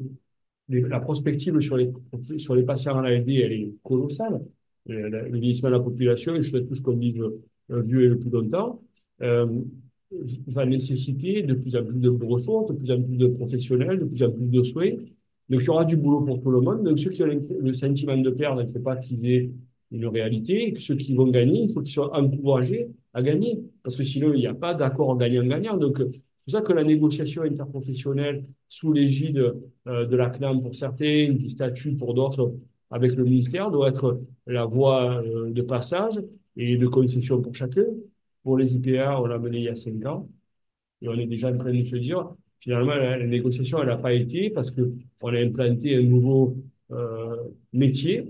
la prospective sur les patients en ALD, elle est colossale. Le vieillissement de la population, et je souhaite tous qu'on vive vieux et le plus longtemps, euh, va nécessiter de plus en plus de ressources, de plus en plus de professionnels, de plus en plus de soins. Donc, il y aura du boulot pour tout le monde. Donc, ceux qui ont le sentiment de perdre, il ne faut pas qu'ils aient une réalité. Et que ceux qui vont gagner, il faut qu'ils soient encouragés à gagner. Parce que sinon, il n'y a pas d'accord gagnant-gagnant. Donc, c'est pour ça que la négociation interprofessionnelle sous l'égide de la CNAM pour certains, du statut pour d'autres, avec le ministère, doit être la voie de passage et de concession pour chacun. Pour les IPA, on l'a mené il y a 5 ans. Et on est déjà en train de se dire, finalement, la négociation, elle n'a pas été parce que on a implanté un nouveau métier.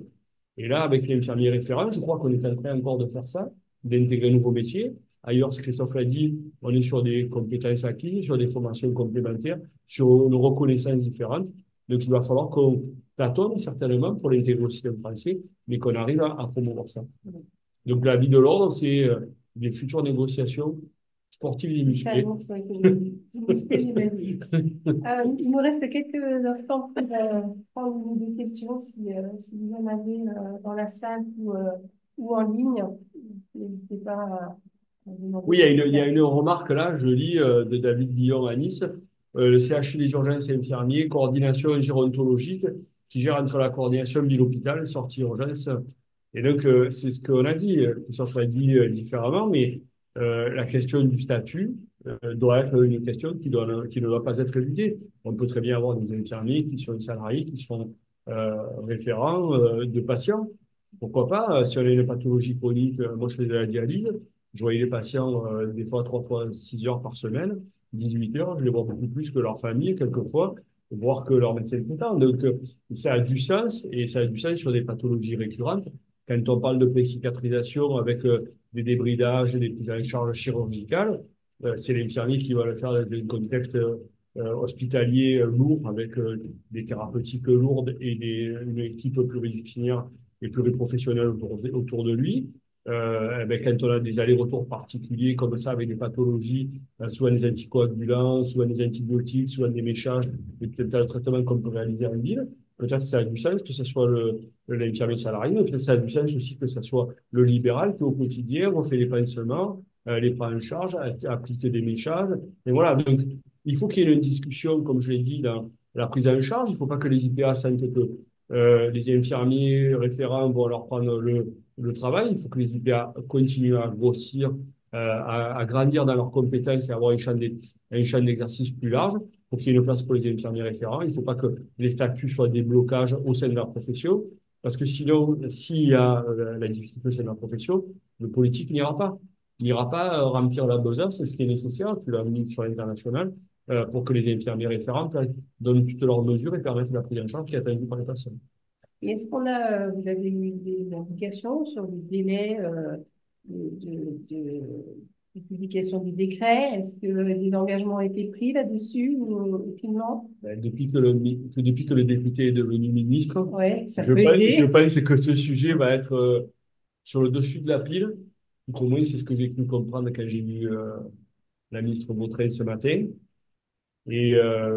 Et là, avec l'infirmier référent, je crois qu'on est en train encore de faire ça, d'intégrer un nouveau métier. Ailleurs, Christophe l'a dit, on est sur des compétences acquises, sur des formations complémentaires, sur une reconnaissance différente. Donc, il va falloir qu'on tâtonne certainement pour l'intégrer au système français, mais qu'on arrive à promouvoir ça. Donc, la vie de l'ordre, c'est des futures négociations sportives et musclées. Il nous reste quelques instants pour prendre des questions si vous en avez dans la salle ou en ligne. N'hésitez pas à demander. Oui, il y a une remarque là, je lis de David Guillon à Nice. Le CHU des urgences infirmiers, coordination gérontologique, qui gère entre la coordination ville-hôpital, sortie urgence. Et donc, c'est ce qu'on a dit, que ça soit dit différemment, mais la question du statut doit être une question qui ne doit pas être éludée. On peut très bien avoir des infirmiers qui sont salariés, qui sont référents de patients. Pourquoi pas, si on a une pathologie chronique, moi je fais de la dialyse, je voyais les patients des fois 3 fois 6 heures par semaine, 18 heures, je les vois beaucoup plus que leur famille, quelquefois, voire que leur médecin traitant. Donc, ça a du sens, et ça a du sens sur des pathologies récurrentes. Quand on parle de pré-cicatrisation avec des débridages, des prises en charge chirurgicales, c'est l'infirmier qui va le faire dans un contexte hospitalier lourd, avec des thérapeutiques lourdes et une équipe pluridisciplinaire et pluriprofessionnelle autour de lui. Quand on a des allers-retours particuliers comme ça avec des pathologies, soit des anticoagulants, soit des antibiotiques, soit des méchages, et peut-être un traitement qu'on peut réaliser en ville, peut-être que ça a du sens que ce soit l'infirmier salarié, mais peut-être que ça a du sens aussi que ce soit le libéral qui au quotidien refait les pansements, les prend en charge, applique des méchages. Et voilà, donc il faut qu'il y ait une discussion, comme je l'ai dit, dans la prise en charge. Il ne faut pas que les IPA sentent que les infirmiers référents vont leur prendre le travail. Il faut que les IPA continuent à grossir, à grandir dans leurs compétences et avoir un champ d'exercice plus large pour qu'il y ait une place pour les infirmiers référents. Il ne faut pas que les statuts soient des blocages au sein de leur profession, parce que sinon, s'il y a la difficulté au sein de la profession, le politique n'ira pas. Il n'ira pas remplir la besace, c'est ce qui est nécessaire, tu l'as mis sur l'international, pour que les infirmiers référents donnent toutes leurs mesures et permettent la prise en charge qui est attendue par les patients. Et est-ce vous avez eu des indications sur les délais de publication du décret? Est-ce que des engagements ont été pris là-dessus ou aucunement? Depuis que le député est devenu ministre, Ouais, ça je peut pense, aider. je pense que ce sujet va être sur le dessus de la pile. Tout au moins, c'est ce que j'ai pu comprendre quand j'ai vu la ministre Vautrin ce matin. Et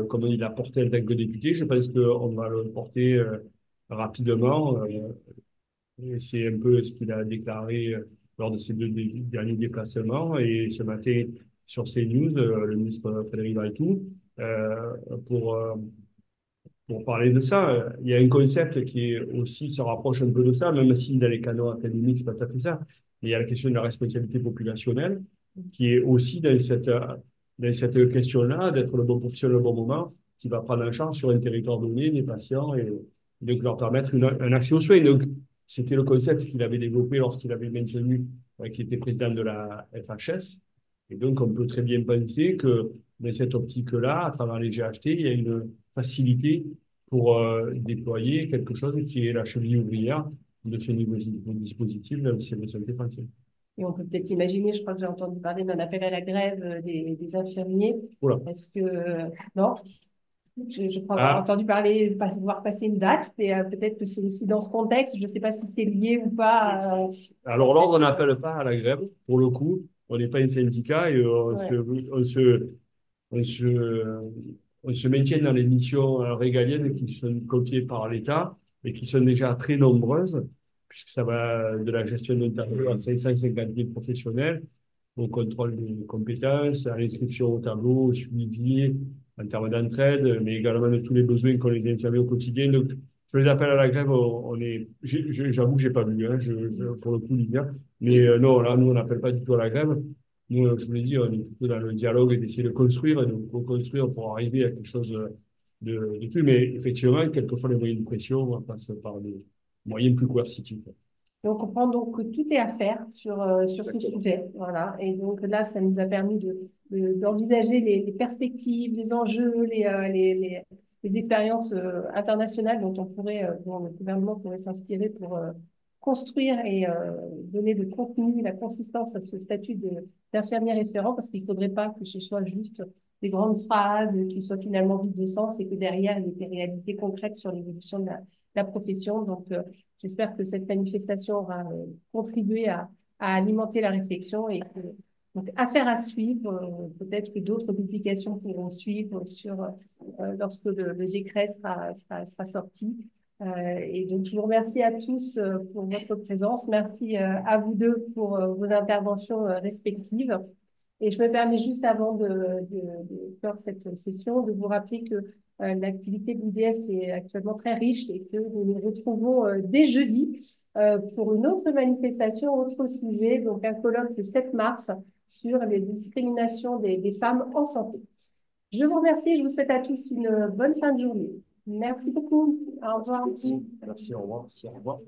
comme il a porté en tant que député, je pense qu'on va le porter rapidement. Et c'est un peu ce qu'il a déclaré lors de ses derniers déplacements. Et ce matin, sur CNews, le ministre Frédéric Valletoux, euh, pour, euh, pour parler de ça, il y a un concept qui est aussi se rapproche un peu de ça, même si dans les canaux académiques, c'est pas tout à fait ça. Mais il y a la question de la responsabilité populationnelle, qui est aussi dans cette question-là, d'être le bon professionnel au bon moment, qui va prendre en charge sur un territoire donné des patients et donc leur permettre un accès aux soins. Donc, c'était le concept qu'il avait développé lorsqu'il avait maintenu, qu'il était président de la FHF. Et donc, on peut très bien penser que dans cette optique-là, à travers les GHT, il y a une facilité pour déployer quelque chose qui est la cheville ouvrière de ce niveau de dispositif dans le système de santé français. Et on peut peut-être imaginer, je crois que j'ai entendu parler d'un appel à la grève des infirmiers. Voilà. Est-ce que, non, je crois avoir Ah, entendu parler, voir passer une date, et peut-être que c'est aussi dans ce contexte, je ne sais pas si c'est lié ou pas. alors, l'ordre n'appelle pas à la grève, pour le coup. On n'est pas un syndicat et Ouais. on se, on se maintient dans les missions régaliennes qui sont confiées par l'État et qui sont déjà très nombreuses, puisque ça va de la gestion d'un tableau à 550 000 professionnels, au contrôle des compétences, à l'inscription au tableau, au suivi, en termes d'entraide, mais également de tous les besoins qu'ont les infirmiers au quotidien. Donc, sur les appels à la grève, j'avoue que j'ai pas vu, hein, pour le coup, l'hiver. Mais non, là, nous, on n'appelle pas du tout à la grève. Nous, je vous l'ai dit, on est plutôt dans le dialogue et d'essayer de construire et de reconstruire pour arriver à quelque chose de plus. Mais effectivement, quelquefois, les moyens de pression passent par des moyens plus coercitifs. Donc, on comprend donc que tout est à faire sur ce sujet. Voilà. Et donc là, ça nous a permis d'envisager les perspectives, les enjeux, les expériences internationales dont le gouvernement pourrait s'inspirer pour construire et donner le contenu, la consistance à ce statut d'infirmier référent, parce qu'il ne faudrait pas que ce soit juste des grandes phrases qui soient finalement vides de sens et que derrière, il y ait des réalités concrètes sur l'évolution de la profession. Donc, j'espère que cette manifestation aura contribué à alimenter la réflexion et que, donc, affaire à suivre. Peut-être que d'autres publications pourront suivre lorsque le décret sera sorti. Et donc, je vous remercie à tous pour votre présence. Merci à vous deux pour vos interventions respectives. Et je me permets juste avant de clore cette session de vous rappeler que l'activité de l'IDS est actuellement très riche et que nous nous retrouvons dès jeudi pour une autre manifestation, autre sujet, donc un colloque le 7 mars sur les discriminations des femmes en santé. Je vous remercie et je vous souhaite à tous une bonne fin de journée. Merci beaucoup. Au revoir. Merci, au revoir. Merci, au revoir.